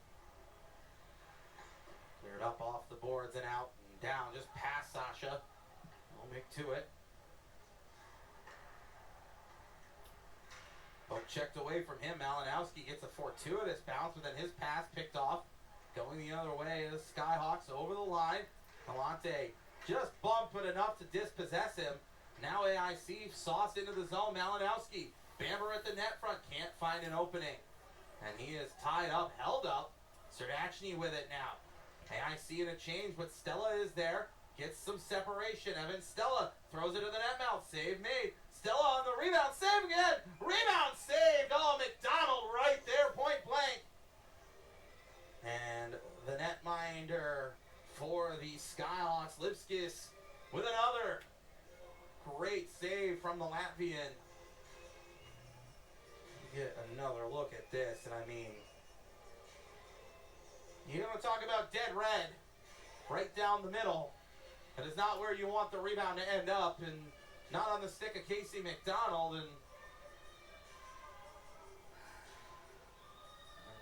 Cleared up off the boards and out and down. Just past Sasha. We'll make to it. Poke checked away from him. Malinowski gets a fortuitous bounce, but then his pass picked off. Going the other way, the Skyhawks over the line. Galante just bumped it enough to dispossess him. Now AIC sauced into the zone. Malinowski, Bamber at the net front, can't find an opening. And he is tied up, held up. Serdachny with it now. AIC in a change, but Stella is there. Gets some separation. Evan Stella throws it to the net mouth. Save made. Stella on the rebound. Save again. Rebound saved. Oh, McDonald right there, point blank. And the netminder for the Skyhawks, Lipskis, with another great save from the Latvian. Get another look at this, and I mean, you want to talk about dead red, right down the middle. That is not where you want the rebound to end up, and not on the stick of Casey McDonald. And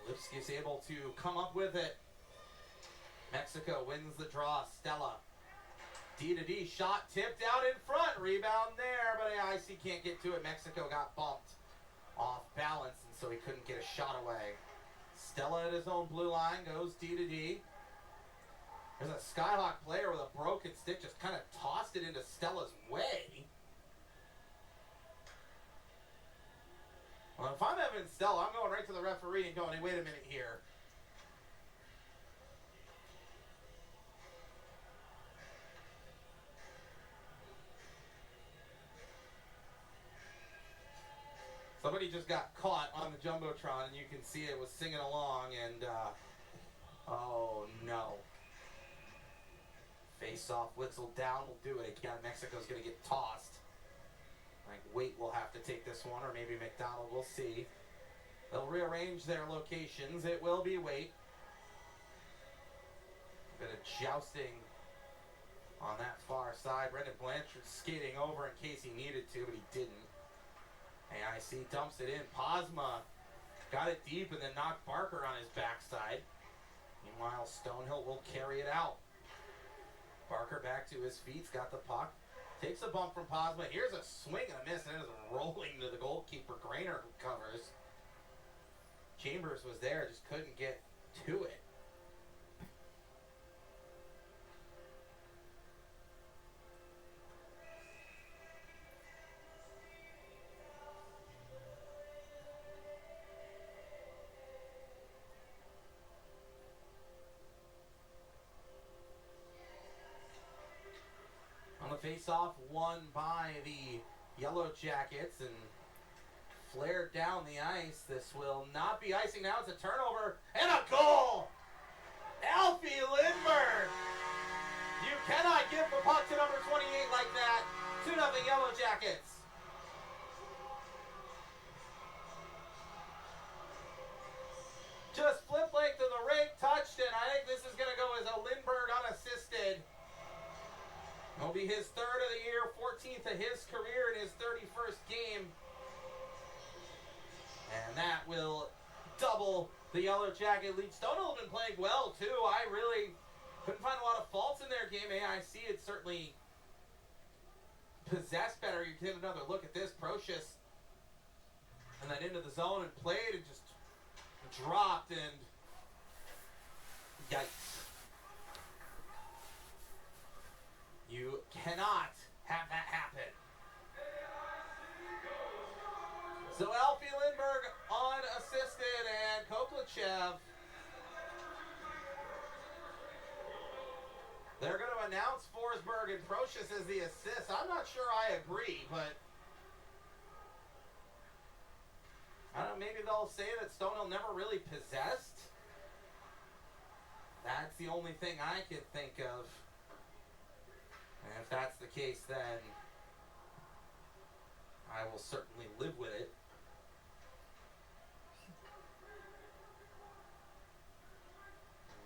Lipski's able to come up with it. Mexico wins the draw. Stella. D-to-D shot tipped out in front. Rebound there, but AIC can't get to it. Mexico got bumped off balance, and so he couldn't get a shot away. Stella at his own blue line goes D-to-D. There's a Skyhawk player with a broken stick, just kind of tossed it into Stella's way. Well, if I'm Evan Stella, I'm going right to the referee and going, hey, wait a minute here. Somebody just got caught on the Jumbotron, and you can see it was singing along, and, oh, no. Face off, Witzel down, will do it again. Mexico's going to get tossed. Like, Waite will have to take this one, or maybe McDonald, we'll see. They'll rearrange their locations. It will be Waite. A bit of jousting on that far side. Brendan Blanchard skating over in case he needed to, but he didn't. AIC dumps it in. Posma got it deep and then knocked Barker on his backside. Meanwhile, Stonehill will carry it out. Barker back to his feet, got the puck. Takes a bump from Posma. Here's a swing and a miss, and it is rolling to the goalkeeper, Grainer, who covers. Chambers was there, just couldn't get to it. On the face-off, won by the Yellow Jackets and flared down the ice. This will not be icing now. It's a turnover and a goal! Alfie Lindbergh! You cannot give the puck to number 28 like that. 2-0 Yellow Jackets. Just flip length of the rink, touched it. I think this is going to go as a Lindbergh unassisted. It'll be his third of the year, 14th of his career in his 31st game. And that will double the Yellow Jacket lead. Stonehill have been playing well, too. I really couldn't find a lot of faults in their game. AIC had certainly possessed better. You get another look at this. Procius. And then into the zone and played and just dropped and yikes. You cannot have that happen. So Alfie Lindbergh unassisted and Koklachev. They're going to announce Forsberg and Procius as the assist. I'm not sure I agree, but I don't know, maybe they'll say that Stonehill never really possessed. That's the only thing I can think of. And if that's the case, then I will certainly live with it.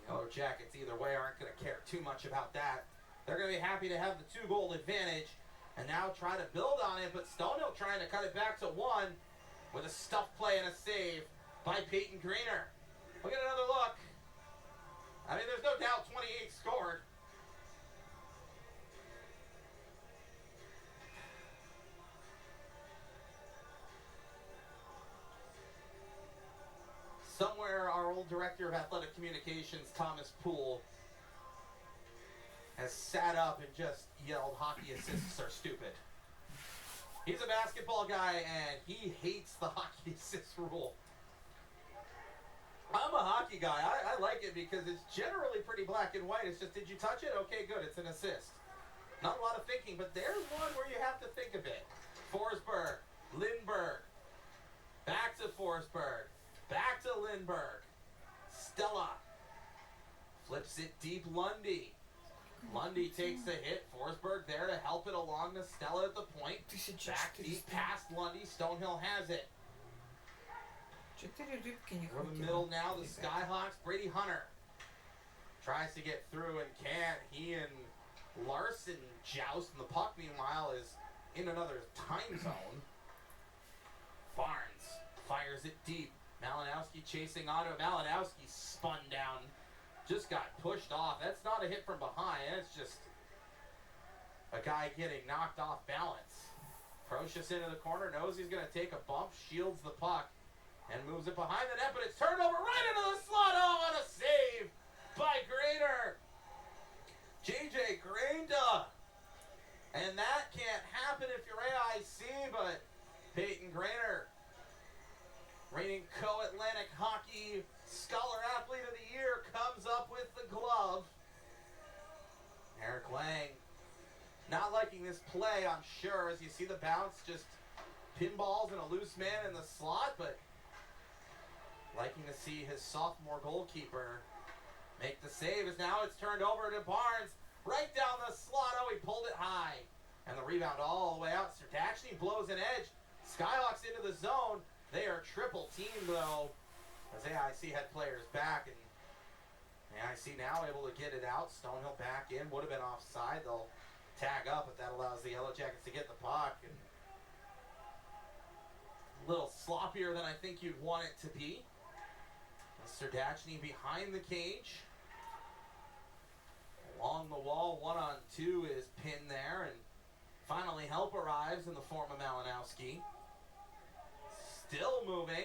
Yellow Jackets, either way, aren't going to care too much about that. They're going to be happy to have the 2-goal advantage and now try to build on it, but Stonehill trying to cut it back to 1 with a stuff play and a save by Peyton Greener. We'll get another look. I mean, there's no doubt 28 scored. Somewhere our old director of athletic communications, Thomas Poole, has sat up and just yelled hockey assists are stupid. He's a basketball guy and he hates the hockey assist rule. I'm a hockey guy. I like it because it's generally pretty black and white. It's just, did you touch it? Okay, good. It's an assist. Not a lot of thinking, but there's one where you have to think a bit. Forsberg, Lindbergh, back to Forsberg. Back to Lindbergh. Stella. Flips it deep, Lundy. Lundy takes the hit. Forsberg there to help it along to Stella at the point. Back deep past Lundy. Stonehill has it. We're in the middle now. The Skyhawks. Brady Hunter tries to get through and can't. He and Larson joust. And the puck, meanwhile, is in another time zone. Barnes fires it deep. Malinowski chasing onto it. Malinowski spun down. Just got pushed off. That's not a hit from behind. It's just a guy getting knocked off balance. Procius into the corner. Knows he's going to take a bump. Shields the puck. And moves it behind the net. But it's turned over right into the slot. Oh, and a save by Grainer. JJ Grainda. And that can't happen if you're AIC. But Peyton Grainer, reigning Co-Atlantic Hockey Scholar Athlete of the Year, comes up with the glove. Eric Lang not liking this play, I'm sure, as you see the bounce, just pinballs and a loose man in the slot, but liking to see his sophomore goalkeeper make the save, as now it's turned over to Barnes, right down the slot. Oh, he pulled it high. And the rebound all the way out. Serdachny blows an edge. Skyhawks into the zone. They are triple teamed, though, as AIC had players back, and AIC now able to get it out. Stonehill back in. Would have been offside. They'll tag up, but that allows the Yellow Jackets to get the puck. And a little sloppier than I think you'd want it to be. Serdachny behind the cage. Along the wall, 1-on-2 is pinned there, and finally help arrives in the form of Malinowski. Still moving,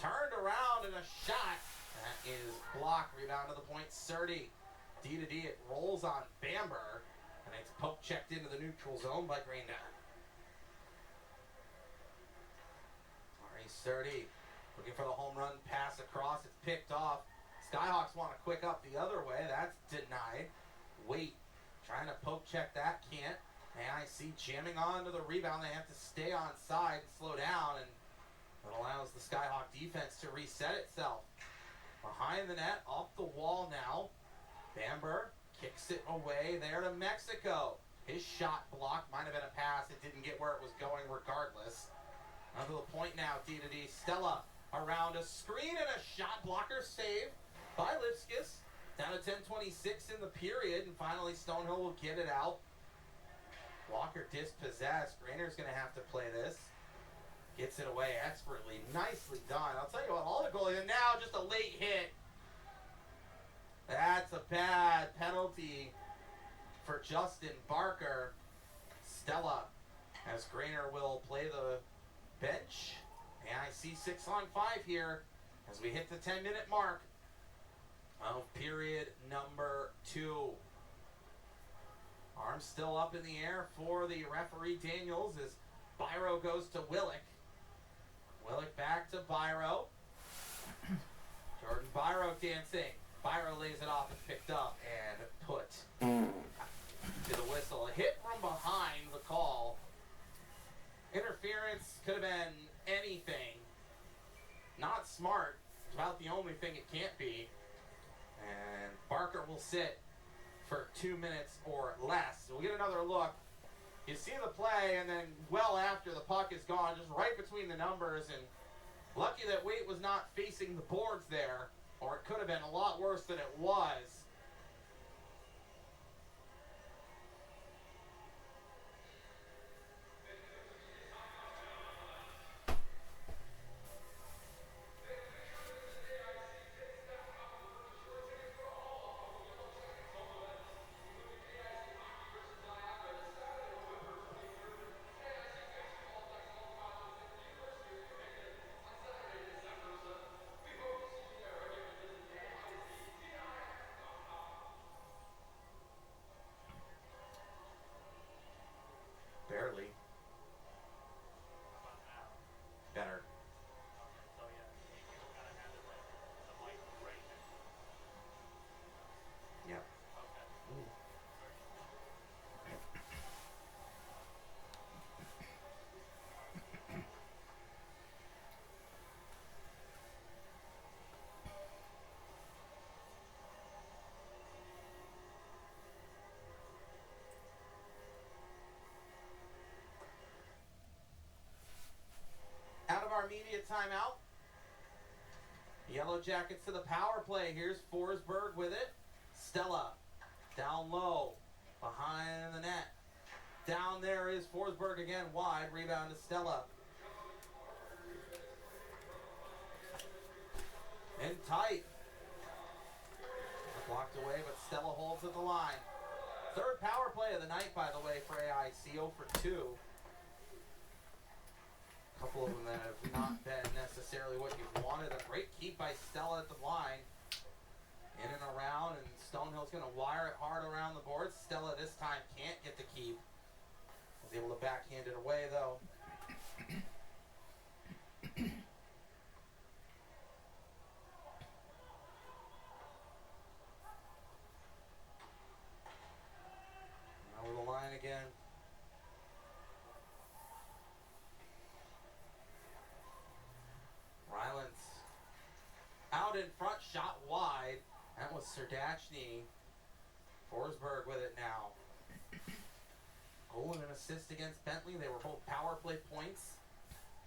turned around, and a shot That is blocked. Rebound to the point. Surdy. D to D. It rolls on Bamber. And it's poke checked into the neutral zone by Grandin. Ari Surdy looking for the home run pass across. It's picked off. Skyhawks want to quick up the other way. That's denied. Wait. Trying to poke check that. Can't. AIC jamming on to the rebound. They have to stay on side and slow down. And it allows the Skyhawk defense to reset itself. Behind the net, off the wall now. Bamber kicks it away there to Mexico. His shot blocked. Might have been a pass. It didn't get where it was going regardless. Onto the point now, D to D. Stella around a screen and a shot blocker save by Lipskis. Down to 10:26 in the period, and finally Stonehill will get it out. Walker dispossessed. Rainer's going to have to play this. Gets it away expertly. Nicely done. I'll tell you what, all the goalies, and now just a late hit. That's a bad penalty for Justin Barker. Stella, as Grainer will play the bench. AIC 6-on-5 here as we hit the 10-minute mark of period number 2. Arms still up in the air for the referee Daniels as Byro goes to Willick. Willick back to Byro. Jordan Byro dancing. Byro lays it off and picked up and put to the whistle. A hit from behind the call. Interference could have been anything. Not smart. It's about the only thing it can't be. And Barker will sit for 2 minutes or less. We'll get another look. You see the play, and then well after the puck is gone, just right between the numbers, and lucky that Waite was not facing the boards there, or it could have been a lot worse than it was. Barely. Better. Yep. Out of our media timeout. Yellow Jackets to the power play. Here's Forsberg with it. Stella down low behind the net. Down there is Forsberg again wide. Rebound to Stella. In tight. Blocked away, but Stella holds at the line. Third power play of the night, by the way, for AIC. 0 for 2. A couple of them that have not been necessarily what you've wanted. A great keep by Stella at the line. In and around, and Stonehill's going to wire it hard around the board. Stella this time can't get the keep. Was able to backhand it away, though. Now with the line again. Rylands out in front, shot wide. That was Serdachny. Forsberg with it now. Goal and an assist against Bentley. They were both power play points.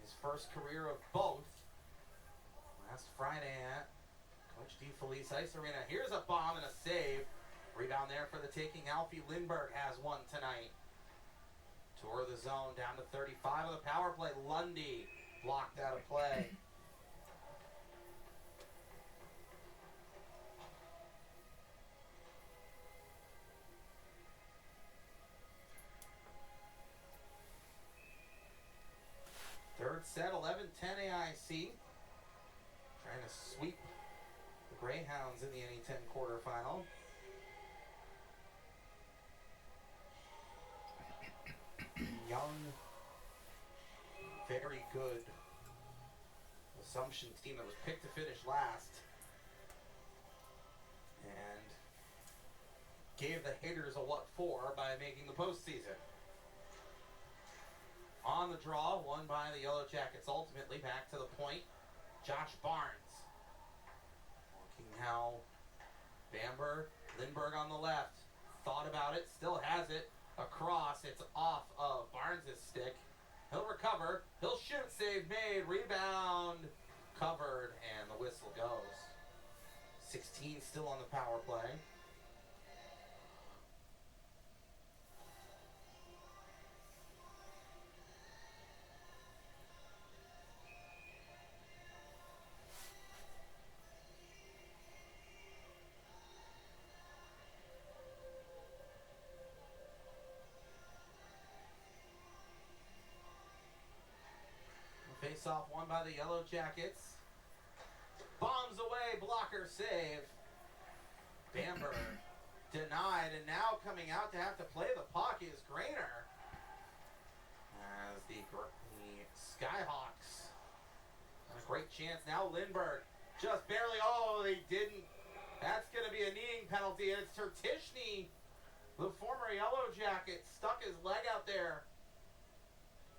His first career of both. Last Friday at Coach D. Felice Ice Arena. Here's a bomb and a save. Rebound there for the taking. Alfie Lindbergh has one tonight. Tour of the zone down to 35 of the power play. Lundy blocked out of play. Third set, 11-10 AIC. Trying to sweep Greyhounds in the NE10 quarterfinal. Young, very good Assumption team that was picked to finish last. And gave the haters a what for by making the postseason. On the draw, won by the Yellow Jackets ultimately. Back to the point, Josh Barnes. Looking how Bamber, Lindbergh on the left. Thought about it, still has it. Across, it's off of Barnes' stick. He'll recover, he'll shoot, save made, rebound, covered, and the whistle goes. 16 still on the power play. Face-off won by the Yellow Jackets. Bombs away, blocker save. Bamber denied, and now coming out to have to play the puck is Grainer. As the Skyhawks have a great chance. Now Lindbergh just barely, oh, they didn't. That's going to be a kneeing penalty, and it's Tertishny, the former Yellow Jacket, stuck his leg out there.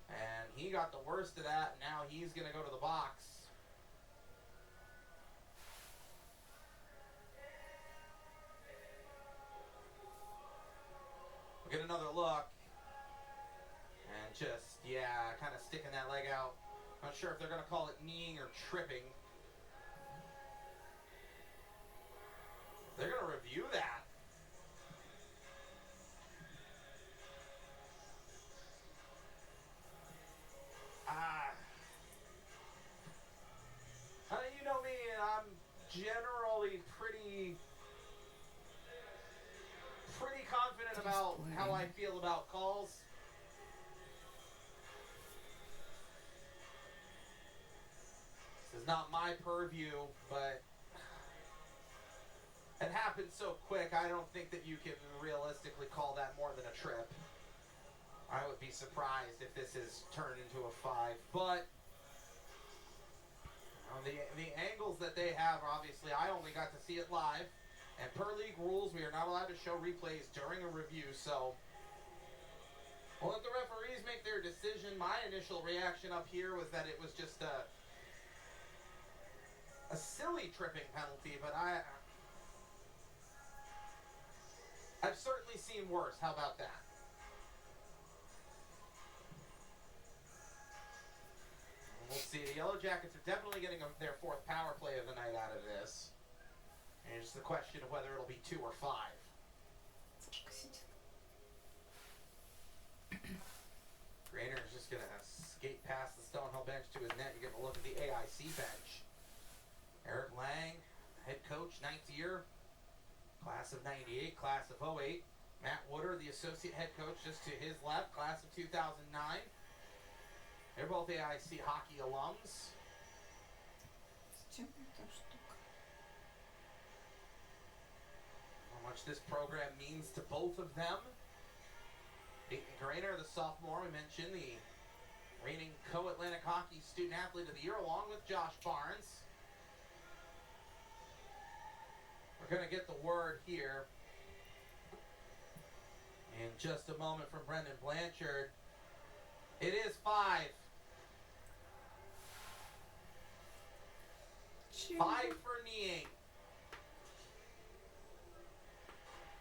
And he got the worst of that, and now he's going to go to the box. We'll get another look. And just, yeah, kind of sticking that leg out. Not sure if they're going to call it kneeing or tripping. They're going to review that. You know me, I'm generally pretty confident about how I feel about calls. This is not my purview, but it happened so quick, I don't think that you can realistically call that more than a trip. I would be surprised if this is turned into a 5, but the angles that they have, obviously, I only got to see it live, and per league rules, we are not allowed to show replays during a review, so we'll let the referees make their decision. My initial reaction up here was that it was just a silly tripping penalty, but I've certainly seen worse. How about that? We'll see. The Yellow Jackets are definitely getting their 4th power play of the night out of this. And it's the question of whether it'll be 2 or 5. Grainer is just going to skate past the Stonehill bench to his net. You're getting a look at the AIC bench. Eric Lang, head coach, 9th year. Class of 98, class of 08. Matt Wooder, the associate head coach, just to his left, class of 2009. They're both AIC hockey alums. How much this program means to both of them. Peyton Grainer, the sophomore, we mentioned, the reigning Co-Atlantic Hockey Student Athlete of the Year, along with Josh Barnes. We're going to get the word here in just a moment from Brendan Blanchard. It is 5. 5 for kneeing.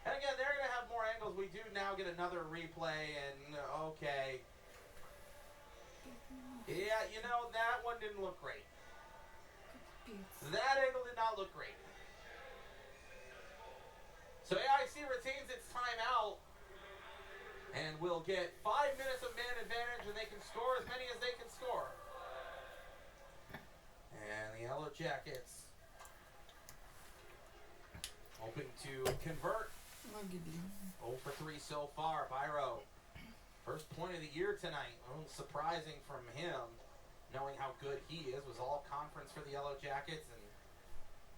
And again, they're going to have more angles. We do now get another replay, and okay. Yeah, you know, that one didn't look great. That angle did not look great. So AIC retains its timeout, and will get 5 minutes of man advantage, and they can score as many as they can score. And the Yellow Jackets hoping to convert. 0 for 3 so far. Byro, first point of the year tonight. A little surprising from him, knowing how good he is. Was all conference for the Yellow Jackets, and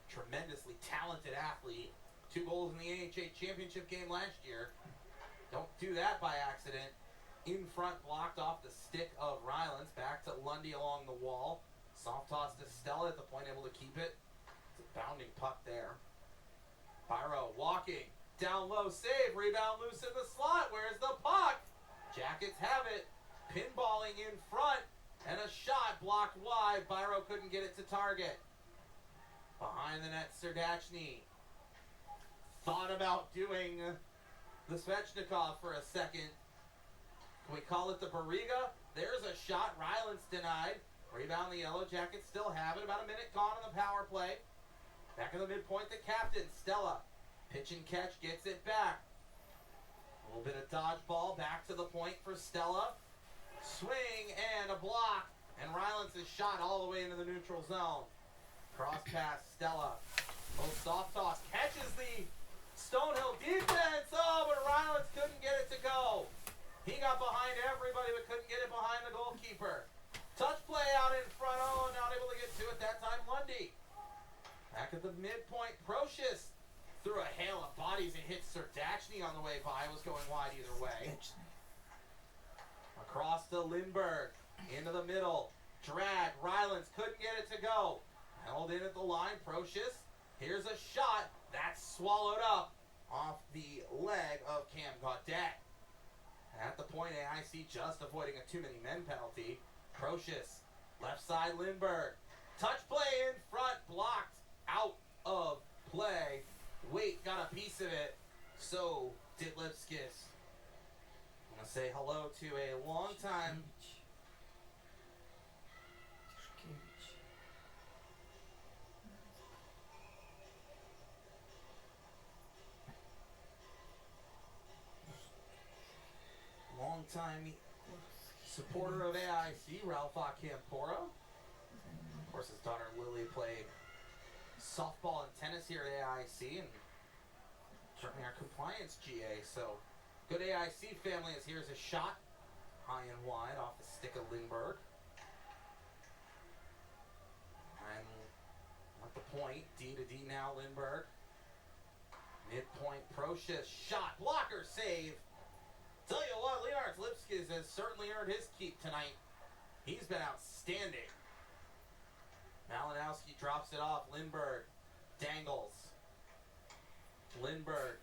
tremendously talented athlete. 2 goals in the AHA championship game last year. Don't do that by accident. In front, blocked off the stick of Rylance. Back to Lundy along the wall. Soft toss to Stella at the point, able to keep it. It's a bounding puck there. Byro walking. Down low, save. Rebound loose in the slot. Where's the puck? Jackets have it. Pinballing in front. And a shot blocked wide. Byro couldn't get it to target. Behind the net, Serdachny. Thought about doing the Svechnikov for a second. Can we call it the Barriga? There's a shot. Rylance denied. Rebound, the Yellow Jackets still have it. About a minute gone on the power play. Back in the midpoint, the captain, Stella. Pitch and catch, gets it back. A little bit of dodgeball. Back to the point for Stella. Swing and a block. And Rylance's shot all the way into the neutral zone. Cross pass, Stella. Oh, soft toss. Catches the Stonehill defense. Oh, but Rylance couldn't get it to go. He got behind everybody, but couldn't get it behind the goalkeeper. Touch play out in front. Oh, not able to get to it that time, Lundy. Back at the midpoint, Procius threw a hail of bodies and hit Serdachny on the way by. Was going wide either way. Across to Lindbergh. Into the middle. Drag. Rylance couldn't get it to go. Held in at the line. Procius. Here's a shot. That's swallowed up off the leg of Cam Gaudet. At the point, AIC just avoiding a too many men penalty. Procius. Left side, Lindbergh. Touch play in front. Blocked out of play. Waite got a piece of it. So did Lipskis. I'm going to say hello to a long-time... long-time supporter of AIC, Ralph Campora. Of course, his daughter Lily played softball and tennis here at AIC, and certainly our compliance GA. So, good AIC family as here's a shot, high and wide off the stick of Lindbergh. And at the point, D to D now, Lindbergh. Midpoint, Procius, shot, blocker, save. Tell you what, Leonard Lipskis has certainly earned his keep tonight. He's been outstanding. Malinowski drops it off. Lindbergh dangles. Lindbergh,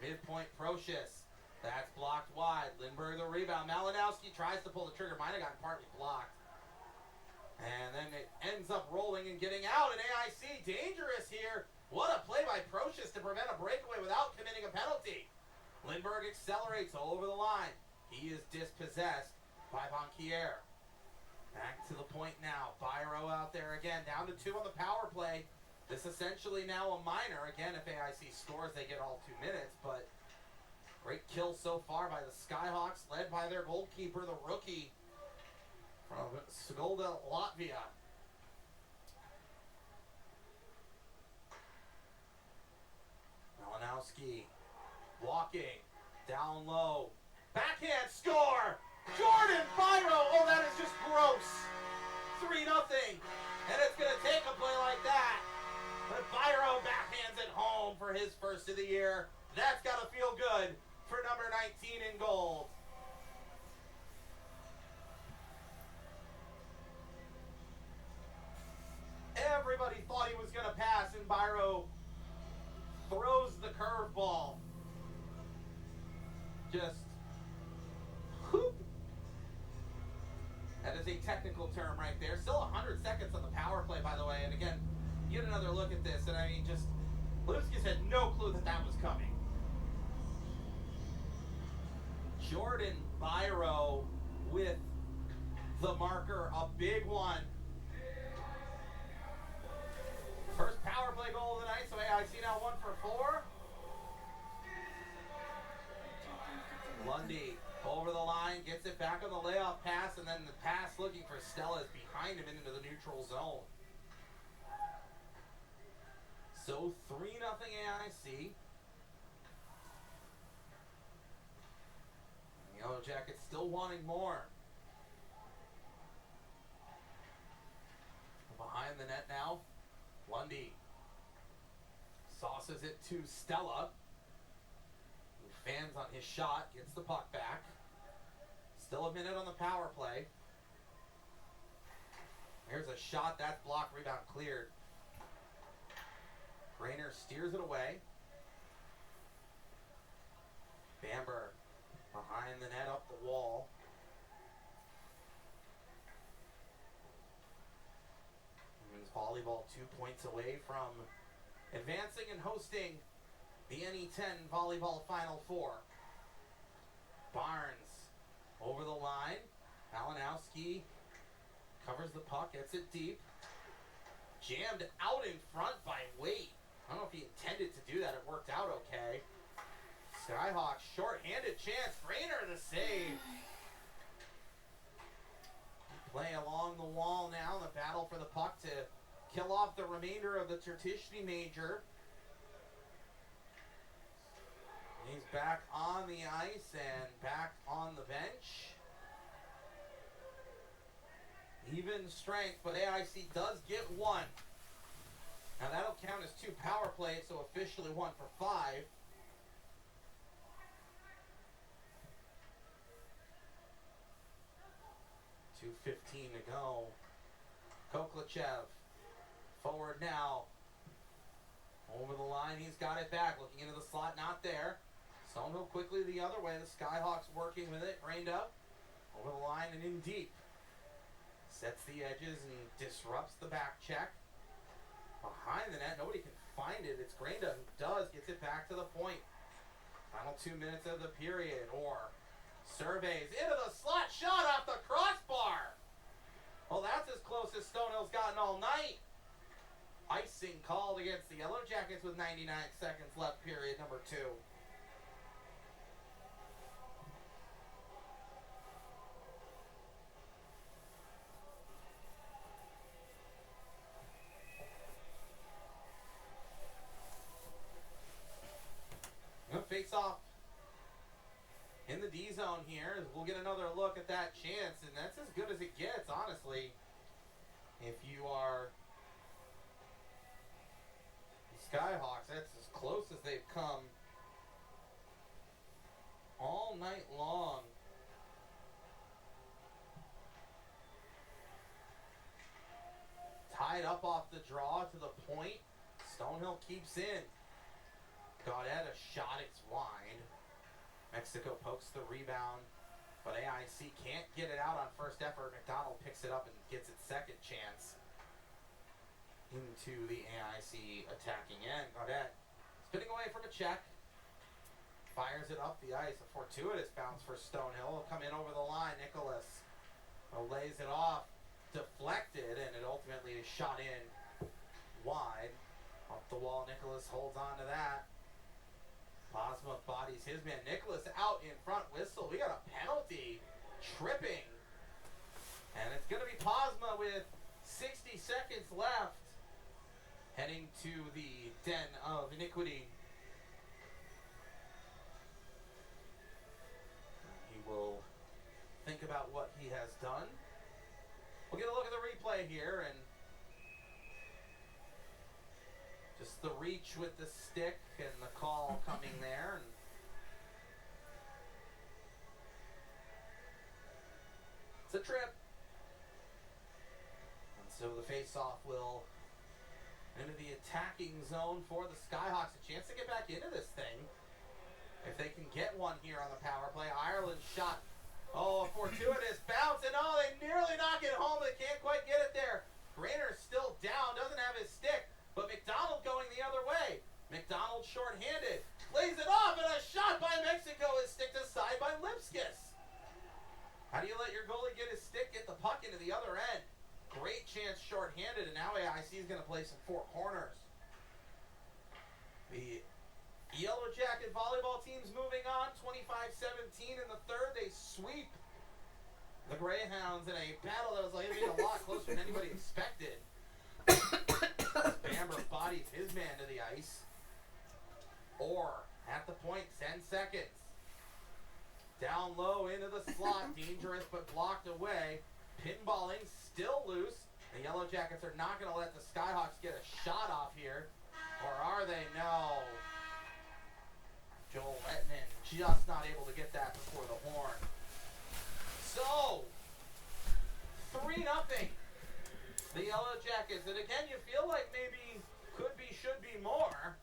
midpoint, Procius. That's blocked wide. Lindbergh the rebound. Malinowski tries to pull the trigger. Might have gotten partly blocked. And then it ends up rolling and getting out. And AIC dangerous here. What a play by Procius to prevent a breakaway without committing a penalty. Lindbergh accelerates over the line. He is dispossessed by Banquier. Back to the point now. Byro out there again. Down to 2 on the power play. This essentially now a minor. Again, if AIC scores, they get all 2 minutes. But great kill so far by the Skyhawks, led by their goalkeeper, the rookie from Sigulda, Latvia. Malinowski. Walking, down low, backhand score! Jordan Byro! Oh, that is just gross. 3-0, and it's going to take a play like that. But Byro backhands it home for his first of the year. That's got to feel good for number 19 in gold. Everybody thought he was going to pass, and Byro throws the curveball. Just whoop. That is a technical term right there. Still 100 seconds on the power play, by the way. And again, get another look at this. And I mean, just Lipskis had no clue that that was coming. Jordan Byro with the marker, a big one. First power play goal of the night. So AIC now 1 for 4. Lundy over the line, gets it back on the layoff pass, and then the pass looking for Stella is behind him into the neutral zone. So 3-0 AIC. Yellow Jackets still wanting more. Behind the net now, Lundy tosses it to Stella. Who fans on his shot, gets the puck back. Still a minute on the power play. Here's a shot, that's blocked, rebound cleared. Grainer steers it away. Bamber behind the net, up the wall. Women's volleyball 2 points away from advancing and hosting the NE10 Volleyball Final Four. Barnes over the line. Malinowski covers the puck, gets it deep. Jammed out in front by Waite. I don't know if he intended to do that. It worked out okay. Skyhawks short-handed chance. Grainer the save. Play along the wall now. The battle for the puck to kill off the remainder of the Tertishny Major. He's back on the ice and back on the bench. Even strength, but AIC does get one. Now that'll count as 2 power plays, so officially 1 for 5. .2:15 to go. Koklachev forward now. Over the line, he's got it back. Looking into the slot, not there. Stonehill quickly the other way. The Skyhawks working with it. Grainda over the line and in deep. Sets the edges and disrupts the back check. Behind the net, nobody can find it. It's Grainda who does, gets it back to the point. Final 2 minutes of the period. Or surveys into the slot, shot off the crossbar. Well, that's as close as Stonehill's gotten all night. Icing called against the Yellow Jackets with 99 seconds left, period number 2. Face off in the D zone here. We'll get another look at that chance, and that's as good as it gets, honestly. If you are the Skyhawks, that's as close as they've come all night long. Tied up off the draw to the point. Stonehill keeps in. Gaudette a shot, it's wide. Mexico pokes the rebound, but AIC can't get it out on first effort. McDonald picks it up and gets its second chance into the AIC attacking end. Gaudette spinning away from a check. Fires it up the ice. A fortuitous bounce for Stonehill. Will come in over the line. Nicholas lays it off. Deflected, and it ultimately is shot in wide. Up the wall, Nicholas holds on to that. Posma bodies his man. Nicholas out in front, whistle. We got a penalty. Tripping. And it's going to be Posma with 60 seconds left. Heading to the den of iniquity. He will think about what he has done. We'll get a look at the replay here, and just the reach with the stick and the call coming there. And it's a trip. And so the face-off will into the attacking zone for the Skyhawks. A chance to get back into this thing. If they can get one here on the power play. Ireland's shot. Oh, a fortuitous bounce. And oh, they nearly knock it home. They can't quite get it there. Grainer's still down. Doesn't have his stick. But McDonald going the other way. McDonald short-handed. Plays it off, and a shot by Mexico is sticked aside by Lipskis. How do you let your goalie get his stick, get the puck into the other end? Great chance short-handed, and now AIC is going to play some 4 corners. The Yellow Jacket volleyball team's moving on. 25-17 in the third. They sweep the Greyhounds in a battle that was like a lot closer than anybody expected. Bamber bodies his man to the ice. Or at the point, 10 seconds. Down low into the slot. Dangerous but blocked away. Pinballing still loose. The Yellow Jackets are not going to let the Skyhawks get a shot off here. Or are they? No. Joel Etman just not able to get that before the horn. So, 3-0. The Yellow Jackets. And again, you feel like maybe could be, should be more.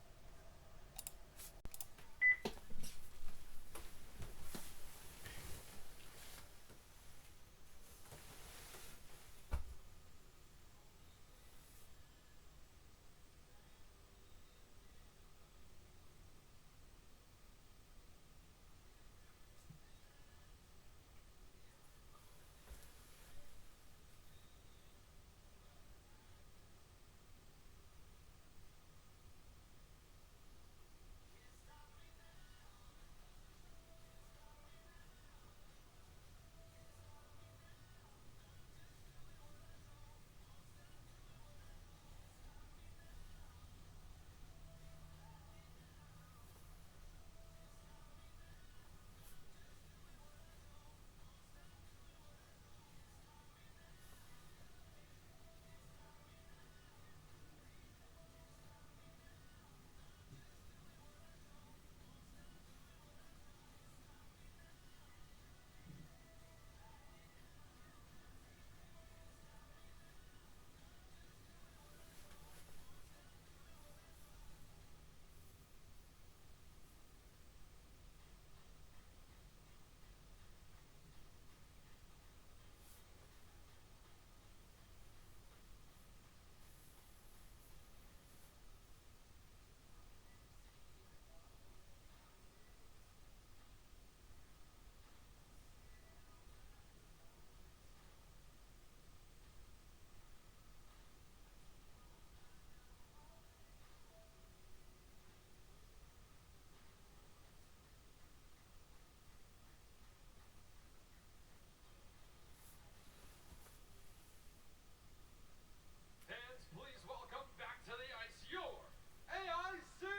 And please welcome back to the ice your AIC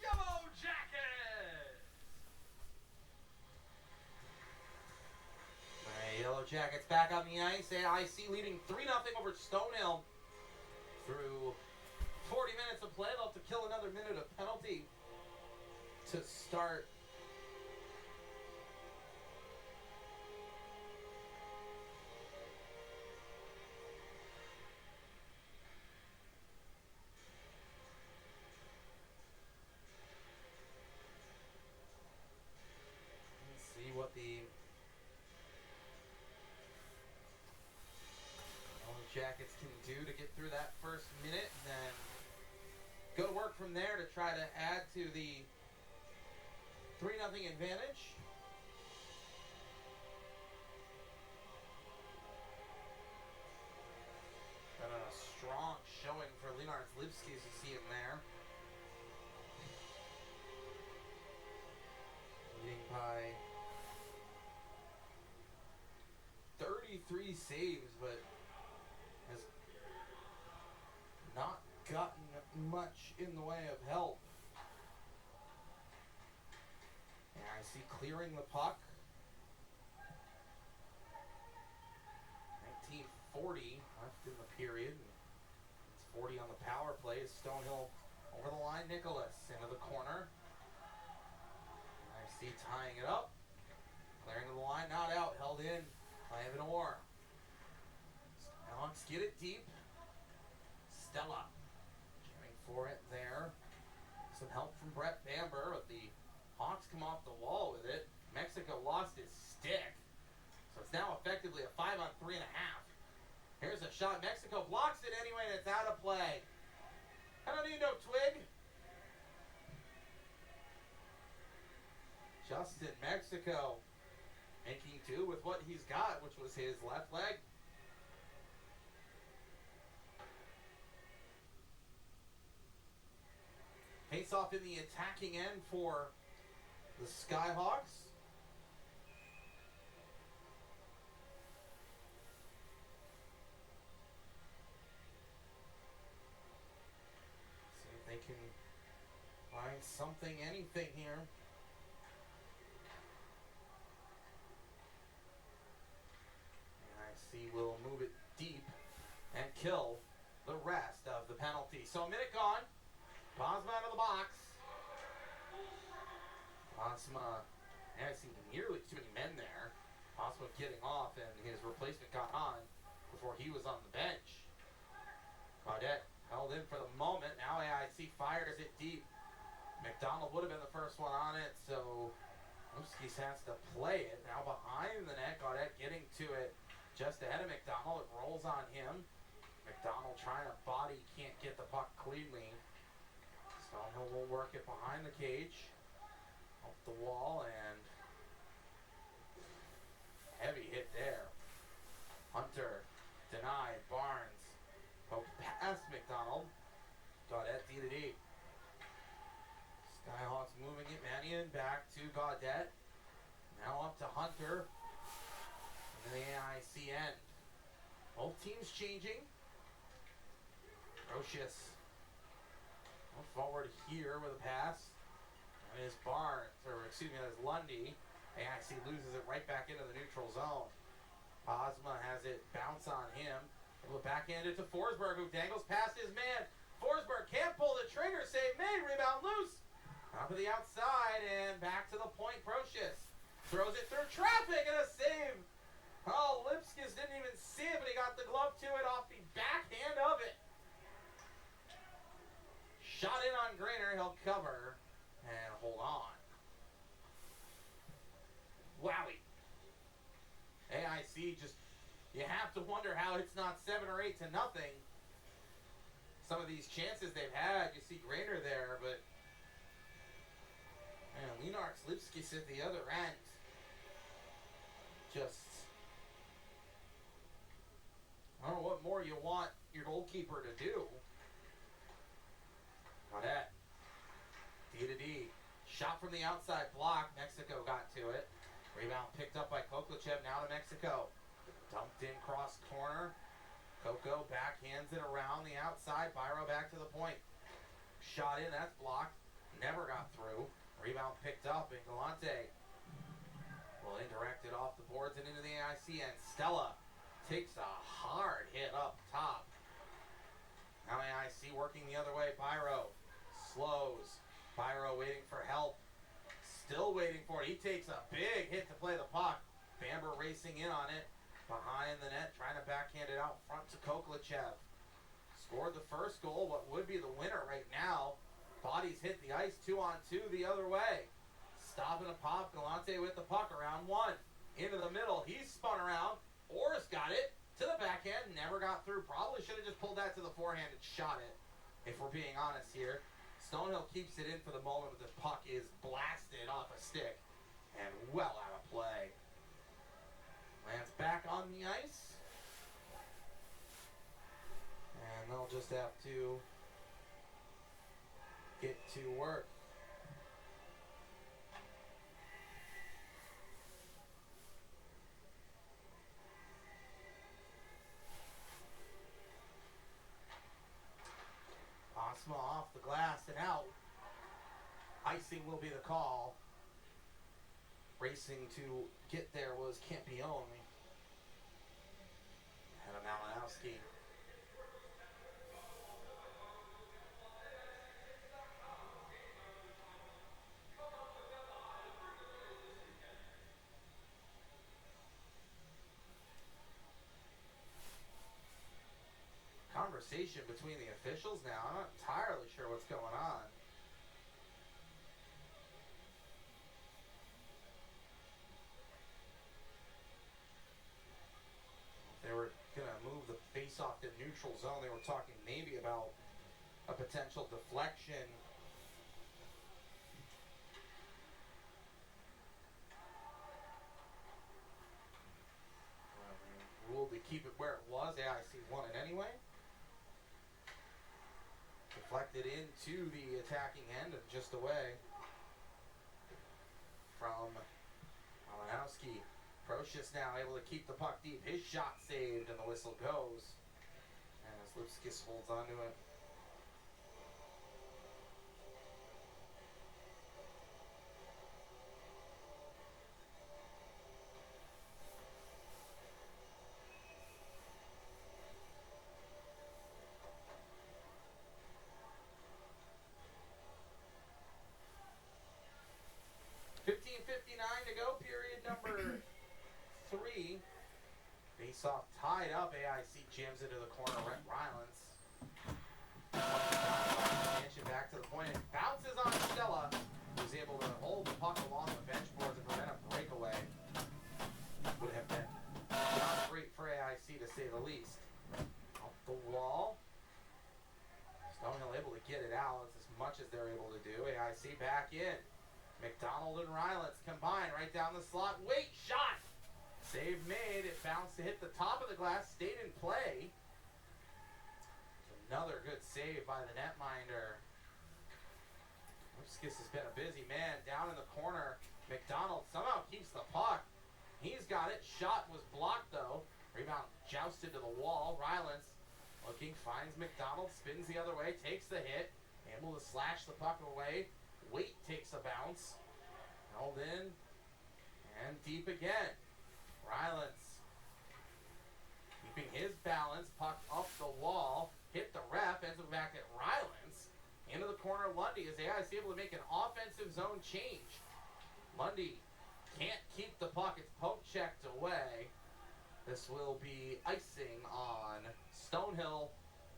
Yellow Jackets! Alright, Yellow Jackets back on the ice. AIC leading 3-0 over Stonehill. Through 40 minutes of play, they'll have to kill another minute of penalty to start. Let's see what the Yellow Jackets can do to get through that first minute, and then go to work from there to try to add to the 3-0 advantage. Got a strong showing for Leonard Lipsky, as you see him there. Leading by 33 saves, but has not gotten much in the way of help. And I see clearing the puck. 19:40 left in the period. It's 40 on the power play. Stonehill over the line. Nicholas into the corner. I see tying it up. Clearing to the line. Not out. Held in by Evan Orr. Hawks get it deep. Stella jamming for it there. Some help from Brett Bamber, but the Hawks come off the wall with it. Mexico lost his stick. So it's now effectively a 5-on-3.5. Here's a shot. Mexico blocks it anyway, and it's out of play. Hananindo Twig. Justin Mexico making do with what he's got, which was his left leg. Face off in the attacking end for the Skyhawks. See if they can find something, anything here. And I see we'll move it deep and kill the rest of the penalty. So a minute gone. Bosma out of the box. Bosma has seen nearly too many men there. Bosma getting off, and his replacement got on before he was on the bench. Gaudette held in for the moment. Now AIC fires it deep. McDonald would have been the first one on it, so Lipskis has to play it. Now behind the net, Gaudette getting to it just ahead of McDonald. It rolls on him. McDonald trying to body, can't get the puck cleanly. Stonehill will work it behind the cage. Up the wall, and heavy hit there. Hunter denied. Barnes poked past McDonald. Gaudette D-to-D. Skyhawks moving it. Mannion back to Gaudette. Now up to Hunter. And the AIC end. Both teams changing. Rocious forward here with a pass. And it's Barnes, or excuse me, that is Lundy. AIC loses it right back into the neutral zone. Bosma has it bounce on him. Able to backhand it to Forsberg, who dangles past his man. Forsberg can't pull the trigger, save made, rebound loose. Top of the outside and back to the point. Procious throws it through traffic and a save. Oh, Lipskis didn't even see it, but he got the glove to it off the backhand of it. Shot in on Grainer, he'll cover and hold on. Wowie. AIC just, you have to wonder how it's not 7 or 8 to nothing. Some of these chances they've had, you see Grainer there, but man, Lenarx Lipskis at the other end. Just, I don't know what more you want your goalkeeper to do. Gaudette. D-to-D. Shot from the outside block. Mexico got to it. Rebound picked up by Koklichev. Now to Mexico. Dumped in cross corner. Coco backhands it around the outside. Byro back to the point. Shot in. That's blocked. Never got through. Rebound picked up. And Galante will indirect it off the boards and into the AIC. And Stella takes a hard hit up top. Now AIC working the other way. Byro slows. Byro waiting for help. Still waiting for it. He takes a big hit to play the puck. Bamber racing in on it. Behind the net, trying to backhand it out front to Koklichev. Scored the first goal, what would be the winner right now. Bodies hit the ice, 2-on-2 the other way. Stopping a pop. Galante with the puck around one. Into the middle. He's spun around. Orris got it to the backhand. Never got through. Probably should have just pulled that to the forehand and shot it, if we're being honest here. Stonehill keeps it in for the moment, but the puck is blasted off a stick and well out of play. Lance back on the ice. And they'll just have to get to work. Osma off the glass and out. Icing will be the call. Racing to get there was Campione. Ahead of Malinowski. Conversation between the officials now. I'm not entirely sure what's going on. They were going to move the face-off to neutral zone. They were talking maybe about a potential deflection. Ruled to keep it where it was. AIC won it anyway. Deflected into the attacking end and just away from Malinowski. Procious now able to keep the puck deep. His shot saved and the whistle goes. And as Lipskis holds on to it. Face-off tied up. AIC jams into the corner. Rylance. Expansion back to the point. It bounces on Stella, who's able to hold the puck along the bench boards and prevent a breakaway. Would have been not great for AIC to say the least. Up the wall. Stonehill able to get it out. It's as much as they're able to do. AIC back in. McDonald and Rylance combine right down the slot. Wait, shot! Save made. It bounced to hit the top of the glass. Stayed in play. Another good save by the netminder. Lipskis has been a busy man. Down in the corner. McDonald somehow keeps the puck. He's got it. Shot was blocked though. Rebound jousted to the wall. Rylance looking, finds McDonald, spins the other way, takes the hit, able to slash the puck away. Waite takes a bounce. Held in. And deep again. Rylance keeping his balance. Puck up the wall. Hit the ref, ends up back at Rylance. Into the corner, Lundy, as AIC able to make an offensive zone change. Lundy can't keep the puck, it's poke checked away. This will be icing on Stonehill.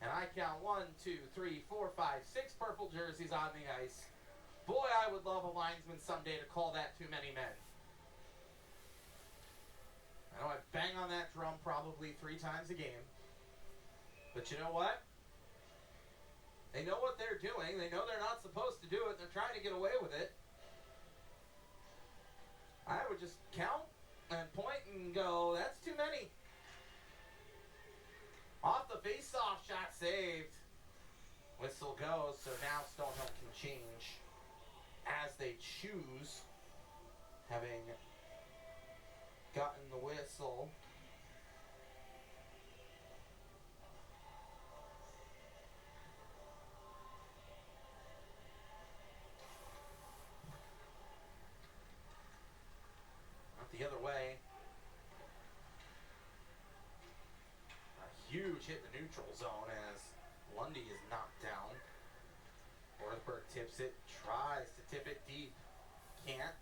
And I count 1, 2, 3, 4, 5, 6 purple jerseys on the ice. Boy, I would love a linesman someday to call that too many men. I know I bang on that drum probably 3 times a game. But you know what? They know what they're doing. They know they're not supposed to do it. They're trying to get away with it. I would just count and point and go, that's too many. Off the face-off, shot saved. Whistle goes, so now Stonehill can change as they choose, having gotten the whistle. The other way. A huge hit in the neutral zone as Lundy is knocked down. Forsberg tips it, tries to tip it deep. Can't.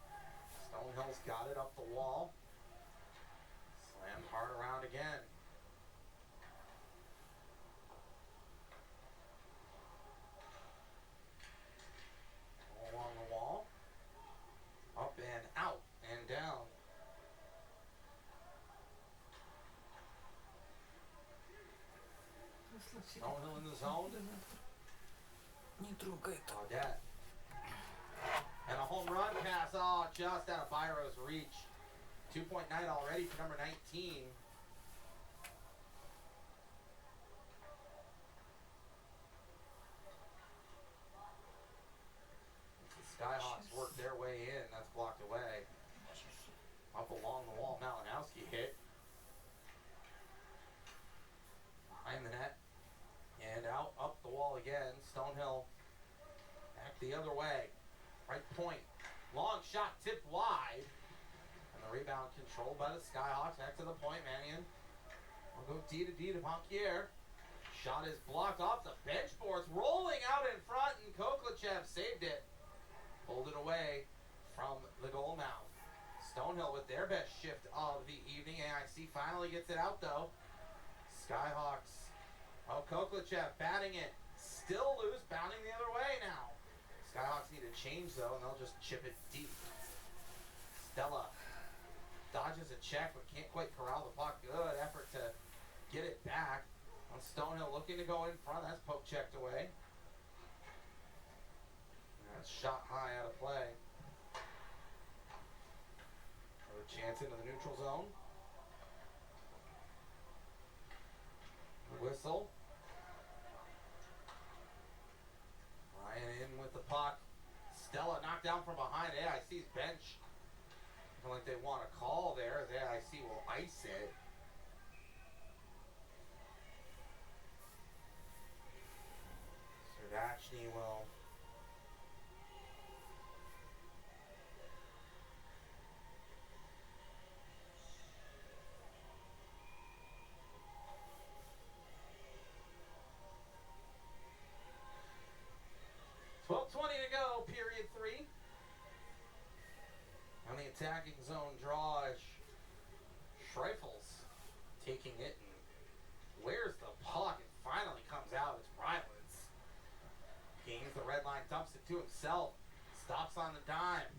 Stonehill's got it up the wall. Slammed hard around again. All along the wall. Up and out and down. Stonehill in the zone. Не трогай это. Claudette. And a home run pass. Oh, just out of Byro's reach. 2-point night already for number 19. The Skyhawks work their way in. That's blocked away. Up along the wall. Malinowski hit. Behind the net. And out up the wall again. Stonehill back the other way. Right point. Long shot tipped wide. And the rebound controlled by the Skyhawks. Back to the point. Mannion will go D to Ponquier. Shot is blocked off the bench boards. Rolling out in front, and Koklachev saved it. Pulled it away from the goal mouth. Stonehill with their best shift of the evening. AIC finally gets it out though. Skyhawks. Oh, Koklachev batting it. Still loose, bounding the other way now. Skyhawks need a change though, and they'll just chip it deep. Stella dodges a check, but can't quite corral the puck. Good effort to get it back. On Stonehill looking to go in front. That's poke checked away. That's shot high out of play. Another chance into the neutral zone. Whistle. Ryan in with the puck. Stella knocked down from behind AIC's bench. Looking like they want a call there as AIC will ice it. Serdachny will .20 to go, period 3. On the attacking zone draw, Schreifels taking dumps it to himself. Stops on the dime.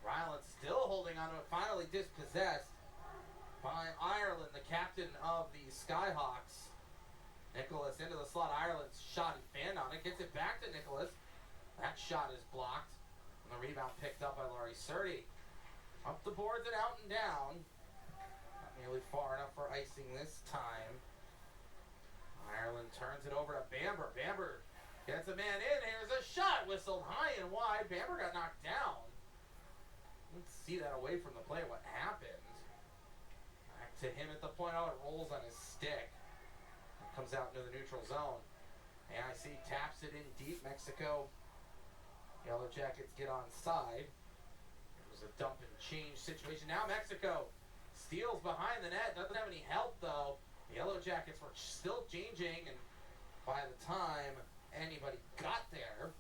Ryland still holding on to it. Finally dispossessed by Ireland, the captain of the Skyhawks. Nicholas into the slot. Ireland's shot, he fanned on it. Gets it back to Nicholas. That shot is blocked. And the rebound picked up by Laurie Surdy. Up the boards and out and down. Not nearly far enough for icing this time. Ireland turns it over to Bamber. Bamber gets a man in. Here's a shot whistled high and wide. Bamber got knocked down. Let's see that away from the play. What happened? Back to him at the point. Oh, it rolls on his stick. It comes out into the neutral zone. AIC taps it in deep. Mexico. Yellow Jackets get onside. It was a dump and change situation. Now Mexico steals behind the net. Doesn't have any help though. The Yellow Jackets were still changing, and by the time anybody got there,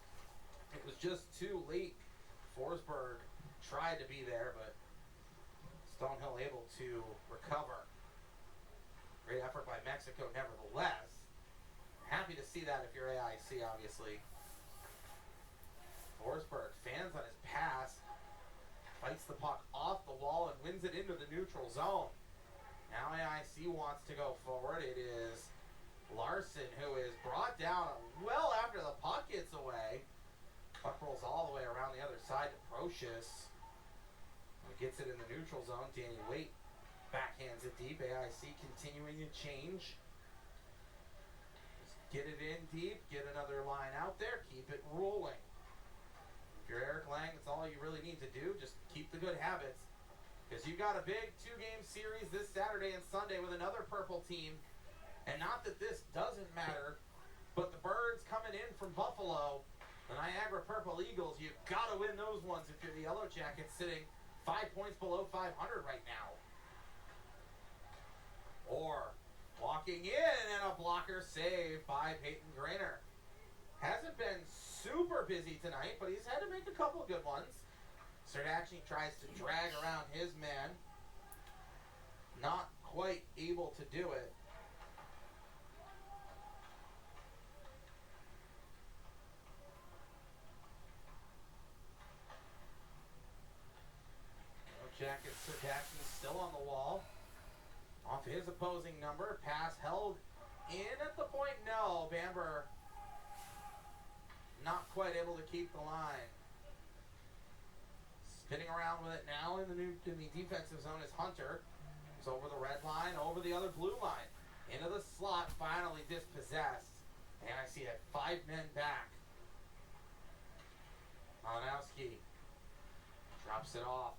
it was just too late. Forsberg tried to be there, but Stonehill able to recover. Great effort by Mexico nevertheless. Happy to see that if you're AIC, obviously. Forsberg fans on his pass, fights the puck off the wall and wins it into the neutral zone. Now AIC wants to go forward. It is Larson who is brought down well after the puck gets away. Puck rolls all the way around the other side to Procius. Gets it in the neutral zone. Danny Waite backhands it deep. AIC continuing to change. Just get it in deep. Get another line out there. Keep it rolling. If you're Eric Lang, that's all you really need to do. Just keep the good habits. Because you've got a big 2-game series this Saturday and Sunday with another purple team. And not that this doesn't matter, but the Birds coming in from Buffalo, the Niagara Purple Eagles, you've got to win those ones if you're the Yellow Jackets sitting 5 points below 500 right now. Or walking in and a blocker save by Peyton Grainer. Hasn't been super busy tonight, but he's had to make a couple of good ones. Serdachny tries to drag around his man. Not quite able to do it. Jackets, Serdachny still on the wall. Off his opposing number. Pass held in at the point. No, Bamber not quite able to keep the line. Spinning around with it now in the defensive zone is Hunter. He's over the red line, over the other blue line. Into the slot, finally dispossessed. And I see it, 5 men back. Malinowski drops it off.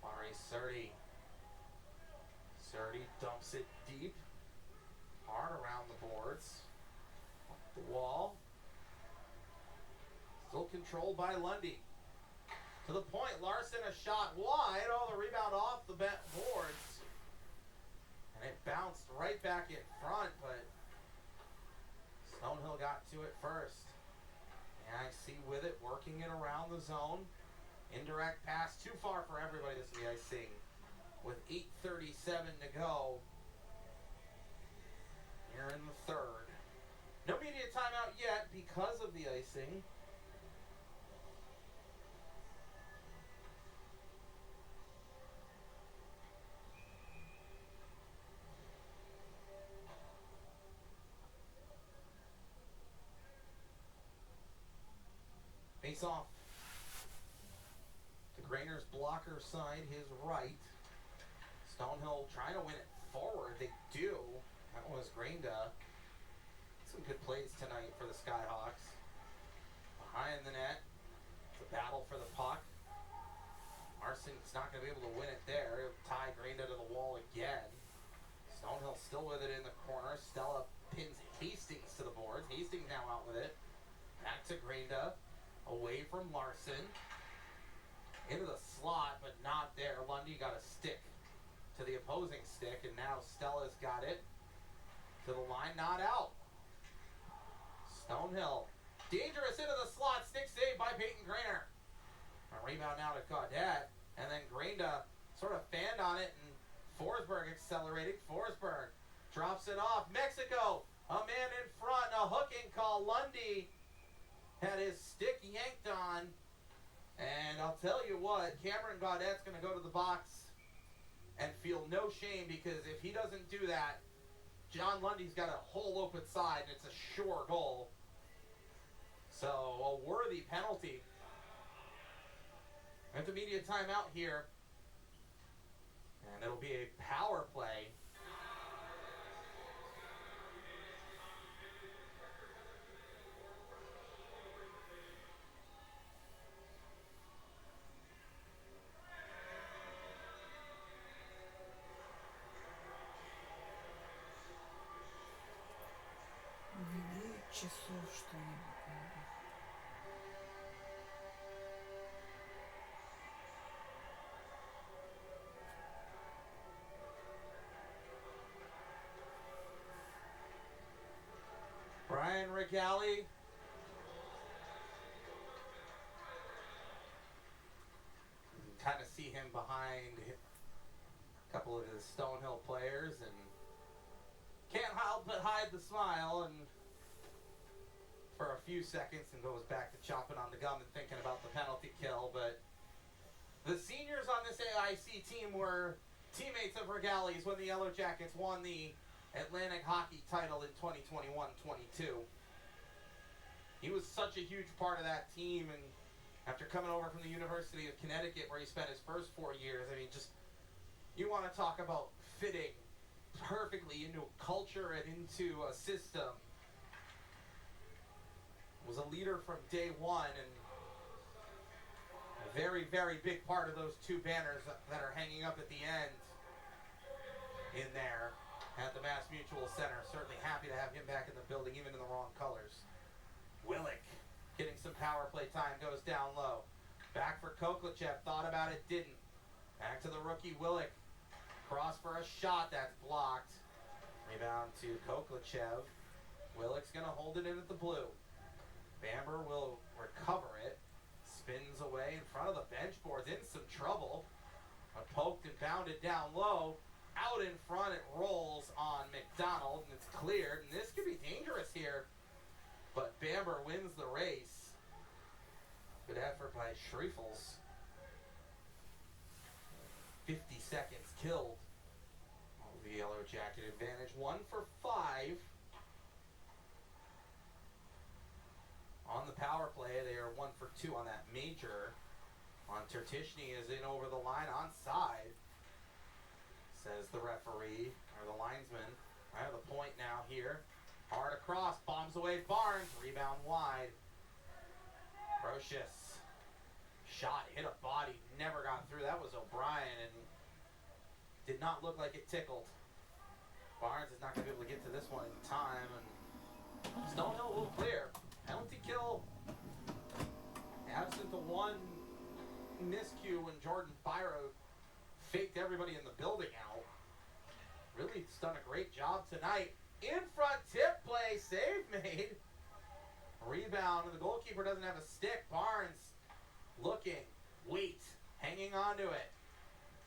Laurie Surdy. Surdy dumps it deep. Hard around the boards. Up the wall. Still controlled by Lundy. To the point, Larson a shot wide. Oh, the rebound off the boards. And it bounced right back in front, but Stonehill got to it first. And I see with it, working it around the zone. Indirect pass, too far for everybody this week, I see. With 8:37 to go. Here in the third. No media timeout yet because of the icing. Face off. To Grainer's blocker side, his right. Stonehill trying to win it forward. They do. That was Grainda. Some good plays tonight for the Skyhawks. Behind the net. It's a battle for the puck. Marson's not going to be able to win it there. He'll tie Grainda to the wall again. Stonehill still with it in the corner. Stella pins Hastings to the boards. Hastings now out with it. Back to Grainda. Away from Larson. Into the slot, but not there. Lundy got a stick to the opposing stick, and now Stella's got it. To the line, not out. Stonehill. Dangerous into the slot. Stick save by Peyton Grainer. A rebound now to Gaudette. And then Grainda sort of fanned on it, and Forsberg accelerating. Forsberg drops it off. Mexico, a man in front. A hooking call. Lundy had his stick yanked on. And I'll tell you what, Cameron Gaudette's going to go to the box and feel no shame, because if he doesn't do that, John Lundy's got a whole open side, and it's a sure goal. So, a worthy penalty. At the media timeout here. And it'll be a power play. Введи часов что-нибудь надо. Brian Regali. Kind of see him behind a couple of his Stonehill players, and can't help but hide the smile, and for a few seconds, and goes back to chomping on the gum and thinking about the penalty kill. But the seniors on this AIC team were teammates of Regali's when the Yellow Jackets won the Atlantic hockey title in 2021-22. He was such a huge part of that team, and after coming over from the University of Connecticut, where he spent his first 4 years, I mean, just, you want to talk about fitting perfectly into a culture and into a system. Was a leader from day one, and a very, very big part of those two banners that are hanging up at the end in there at the Mass Mutual Center. Certainly happy to have him back in the building, even in the wrong colors. Willick getting some power play time, goes down low. Back for Koklachev, thought about it, didn't. Back to the rookie Willick. Cross for a shot, that's blocked. Rebound to Koklachev. Willick's going to hold it in at the blue. Bamber will recover it. Spins away in front of the bench boards, in some trouble. But poked and bounded down low. Out in front, it rolls on McDonald, and it's cleared. And this could be dangerous here. But Bamber wins the race. Good effort by Schriefels. 50 seconds killed. The Yellow Jacket advantage. 1 for 5. On the power play, they are 1 for 2 on that major. On Tertishny is in over the line, onside, says the referee, or the linesman. I have the point now here. Hard across, bombs away Barnes, rebound wide. Brocious. Shot, hit a body, never got through. That was O'Brien, and did not look like it tickled. Barnes is not going to be able to get to this one in time, and Stonehill will clear. Penalty kill, absent the one miscue when Jordan Biro faked everybody in the building out. Really has done a great job tonight. In front tip play, save made. Rebound, and the goalkeeper doesn't have a stick. Barnes looking, wait, hanging on to it.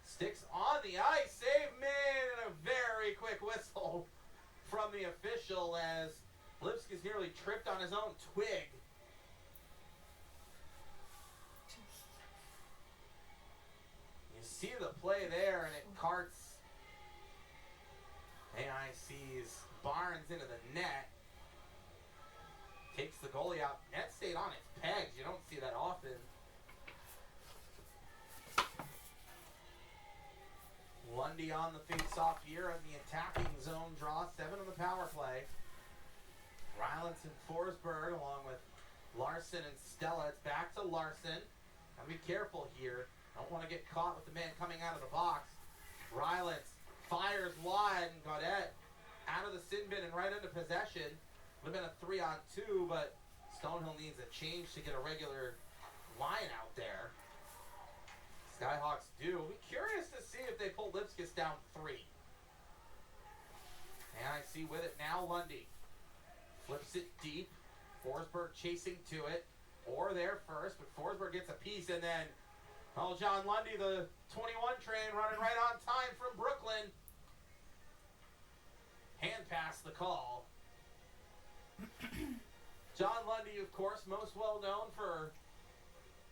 Sticks on the ice, save made, and a very quick whistle from the official as Lipsky's nearly tripped on his own twig. You see the play there, and it carts AIC's Barnes into the net. Takes the goalie out. Net stayed on its pegs. You don't see that often. Lundy on the face-off here in the attacking zone draw. 7 on the power play. Rylance and Forsberg along with Larson and Stella. It's back to Larson. Gotta be careful here. Don't want to get caught with the man coming out of the box. Rylance fires wide, and Gaudette out of the sin bin and right into possession. Would have been a 3-on-2, but Stonehill needs a change to get a regular line out there. Skyhawks do. We'll be curious to see if they pull Lipskis down 3. And I see with it now Lundy. Flips it deep. Forsberg chasing to it. Or there first, but Forsberg gets a piece, and then John Lundy, the 21 train, running right on time from Brooklyn. Hand pass the call. John Lundy, who of course, most well known for,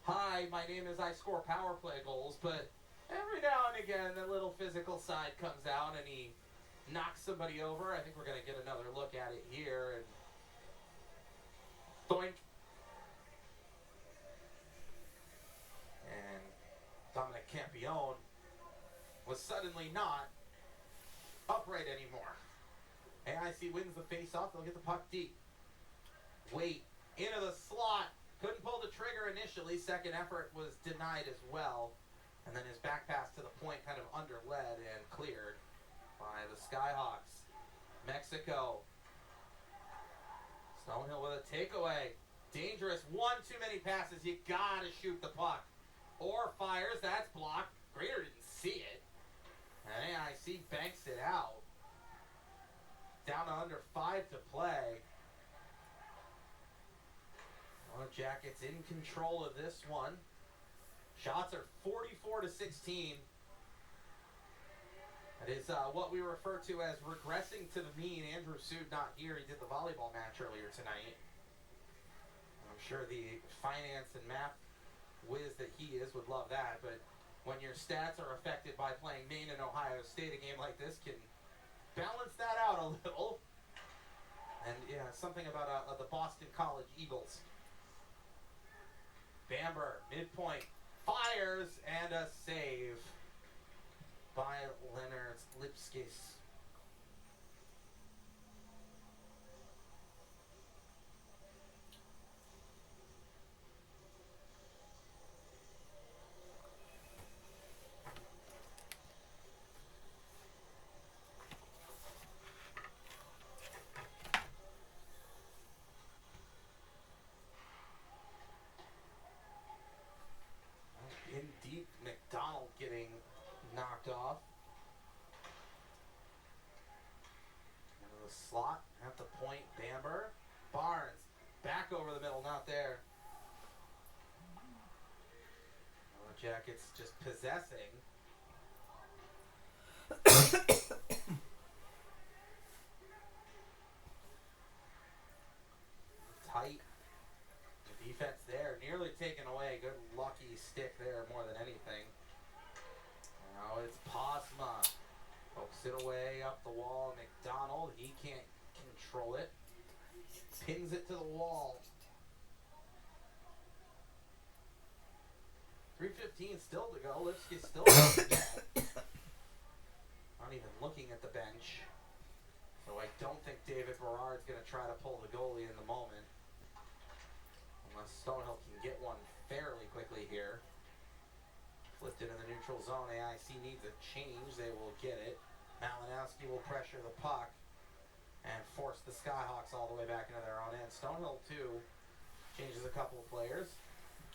hi, my name is I score power play goals, but every now and again, the little physical side comes out and he knocks somebody over. I think we're going to get another look at it here. And doink. And Dominic Campione was suddenly not upright anymore. AIC wins the face-off. They'll get the puck deep. Wait. Into the slot. Couldn't pull the trigger initially. Second effort was denied as well. And then his back pass to the point kind of underled and cleared by the Skyhawks. Mexico. Stonehill with a takeaway. Dangerous. One too many passes. You gotta shoot the puck. Or fires. That's blocked. Greater didn't see it. And AIC banks it out. Down to under 5 to play. Jackets in control of this one. Shots are 44-16. That is what we refer to as regressing to the mean. Andrew Sood not here. He did the volleyball match earlier tonight. I'm sure the finance and math whiz that he is would love that. But when your stats are affected by playing Maine and Ohio State, a game like this can balance that out a little. And yeah, something about the Boston College Eagles. Bamber, midpoint, fires, and a save by Leonard Lipskis. In deep, McDonald getting knocked off. Into the slot at the point, Bamber. Barnes, back over the middle, not there. The Jackets just possessing. Tight. The defense there, nearly taken away. Good lucky stick there more than anything. Now it's Posma. Pokes it away up the wall. McDonald, he can't control it. Pins it to the wall. 3:15 still to go. Lipsky's still not even looking at the bench. So I don't think David Berard's going to try to pull the goalie in the moment. Unless Stonehill can get one fairly quickly here. Flipped it in the neutral zone. AIC needs a change. They will get it. Malinowski will pressure the puck and force the Skyhawks all the way back into their own end. Stonehill, too, changes a couple of players.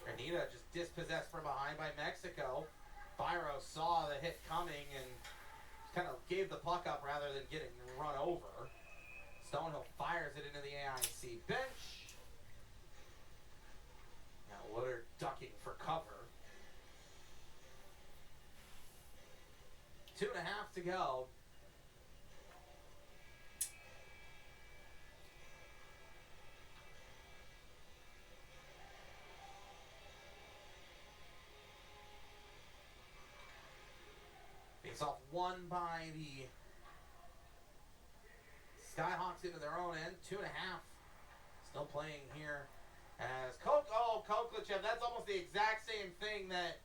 Granita just dispossessed from behind by Mexico. Byro saw the hit coming and kind of gave the puck up rather than getting run over. Stonehill fires it into the AIC bench. Now Woodard ducking for cover. 2.5 to go. Face off won by the Skyhawks into their own end. 2.5. Still playing here as Koklichev. That's almost the exact same thing that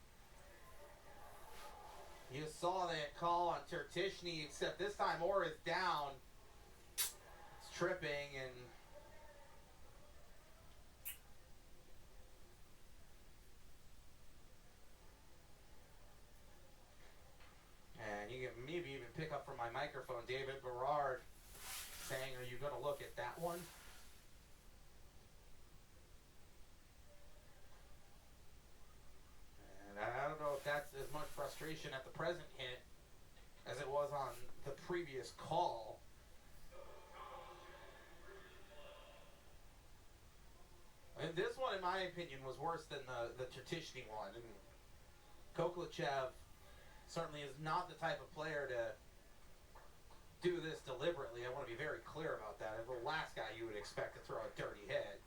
you saw that call on Tertishny, except this time Orr is down. It's tripping and you can maybe even pick up from my microphone David Berard saying, are you going to look at that one? And I don't know if that's as much frustration at the present hit as it was on the previous call. And this one, in my opinion, was worse than the Tertishny one. And Koklichev certainly is not the type of player to do this deliberately. I want to be very clear about that. The last guy you would expect to throw a dirty hit.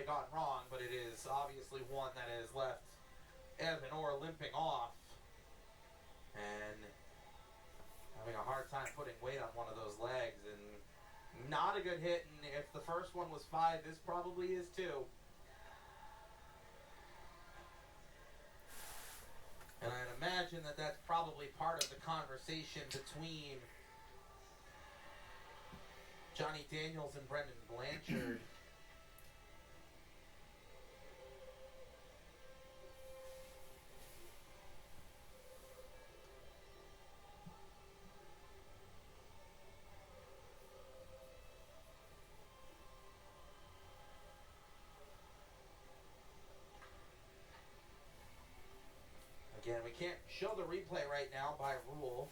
gone wrong, but it is obviously one that has left Evan Orr limping off and having a hard time putting weight on one of those legs, and not a good hit. And if the first one was 5, this probably is 2. And I'd imagine that that's probably part of the conversation between Johnny Daniels and Brendan Blanchard. Again, we can't show the replay right now by rule.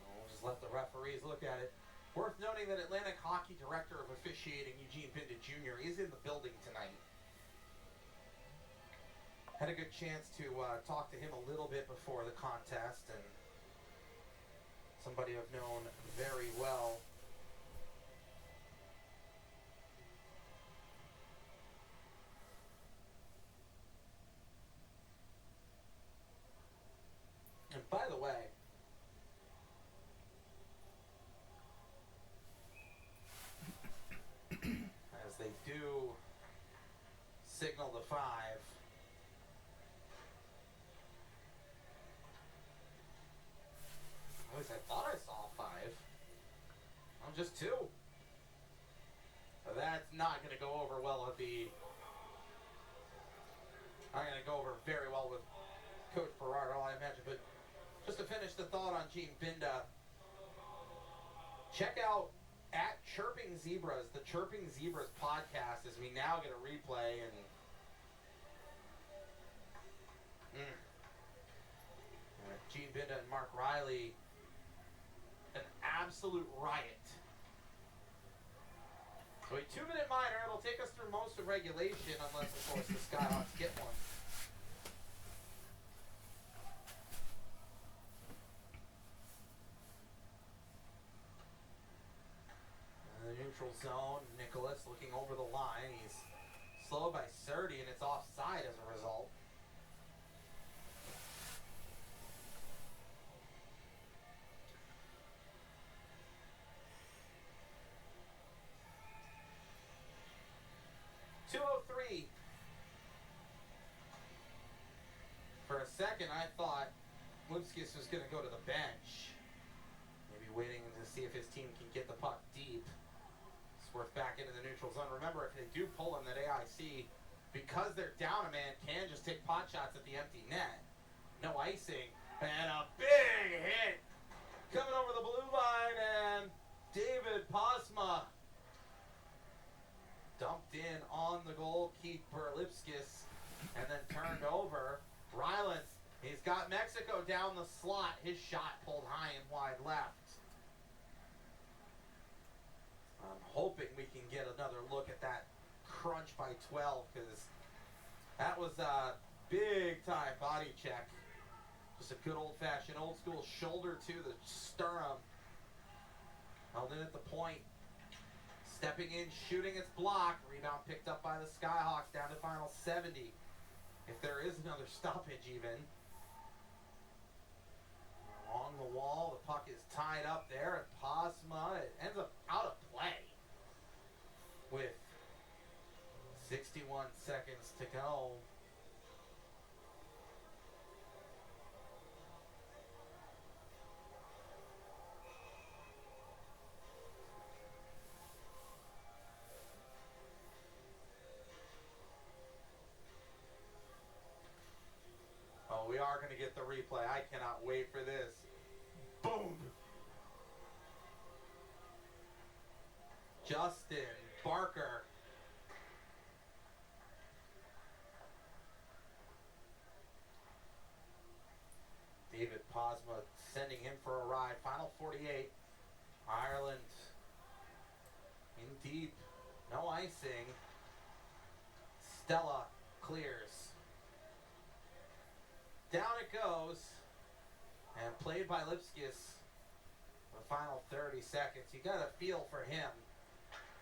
We'll just let the referees look at it. Worth noting that Atlantic Hockey Director of Officiating Eugene Binda Jr. is in the building tonight. Had a good chance to talk to him a little bit before the contest, and somebody I've known very well. And by the way, as they do signal the 5, at least I thought I saw 5. I'm just 2. So that's not going to go over well with I'm going to go over very well with Coach Berardo, I imagine. But just to finish the thought on Gene Binda, check out at Chirping Zebras, the Chirping Zebras podcast, as we now get a replay. And Gene Binda and Mark Riley, an absolute riot. So a 2-minute minor. It'll take us through most of regulation, unless, of course, the Skyhawks get one. In the neutral zone, Nicholas looking over the line. He's slowed by Surdy, and it's offside as a result. .203. For a second, I thought Lipskis was going to go to the bench. Maybe waiting to see if his team can get the puck deep. Swerve back into the neutral zone. Remember, if they do pull him, that AIC, because they're down a man, can just take pot shots at the empty net. No icing. And a big hit coming over the blue line, and David Posma dumped in on the goalkeeper Lipskis and then turned over. Rylance, he's got Mexico down the slot. His shot pulled high and wide left. I'm hoping we can get another look at that crunch by 12, because that was a big time body check. Just a good old-fashioned, old-school shoulder to the sternum. Held in at the point. Stepping in, shooting, it's blocked. Rebound picked up by the Skyhawks, down to final 70. If there is another stoppage even. Along the wall, the puck is tied up there, and Posma, it ends up out of play with 61 seconds to go. Oh, we are going to get the replay. I cannot wait for this. Boom! Justin Barker. David Posma sending him for a ride. Final 48. Ireland in deep. No icing. Stella clears. Down it goes. and played by Lipskis the final 30 seconds. You got a feel for him.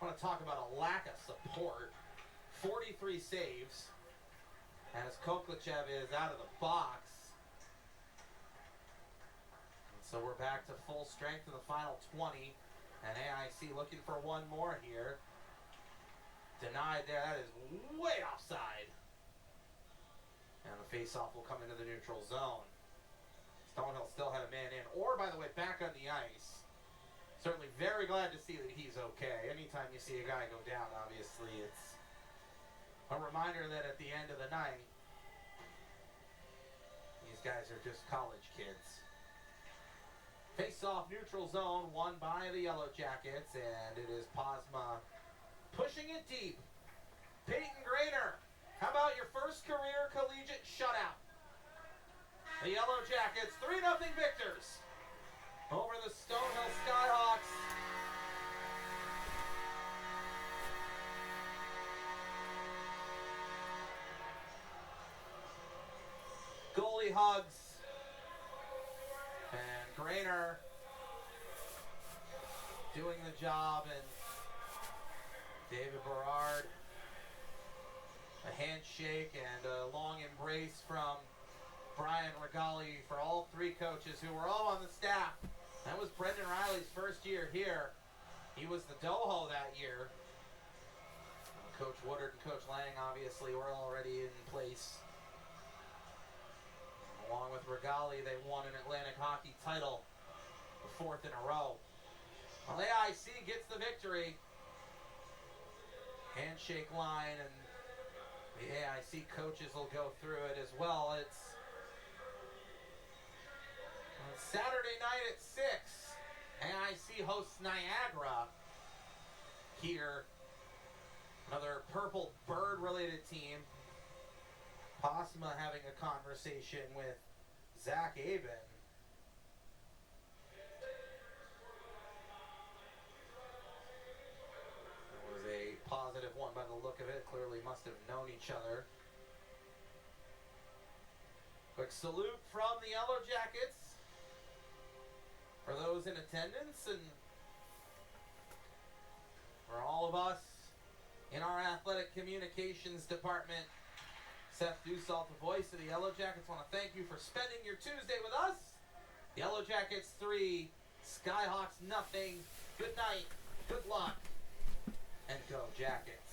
I want to talk about a lack of support. 43 saves as Koklachev is out of the box. And so we're back to full strength in the final 20. And AIC looking for one more here. Denied there. That is way offside. And the faceoff will come into the neutral zone. Stonehill still had a man in. Or, by the way, back on the ice. Certainly very glad to see that he's okay. Anytime you see a guy go down, obviously, it's a reminder that at the end of the night, these guys are just college kids. Face-off neutral zone won by the Yellow Jackets, and it is Posma pushing it deep. Peyton Grainer, how about your first career collegiate shutout? The Yellow Jackets, 3-0 victors over the Stonehillskyhawks. Goalie hugs. And Grainer doing the job, and David Berard, a handshake and a long embrace from Brian Regali for all three coaches who were all on the staff. That was Brendan Riley's first year here. He was the Doho that year. Coach Woodard and Coach Lang obviously were already in place. Along with Regali, they won an Atlantic Hockey title, the fourth in a row. Well, AIC gets the victory. Handshake line, and the AIC coaches will go through it as well. It's Saturday night at 6. AIC hosts Niagara here. Another Purple Bird-related team. Posma having a conversation with Zach Aben. It was a positive one by the look of it. Clearly must have known each other. Quick salute from the Yellow Jackets for those in attendance, and for all of us in our athletic communications department. Seth Dussault, the voice of the Yellow Jackets, want to thank you for spending your Tuesday with us. Yellow Jackets 3, Skyhawks nothing. Good night, good luck, and go Jackets.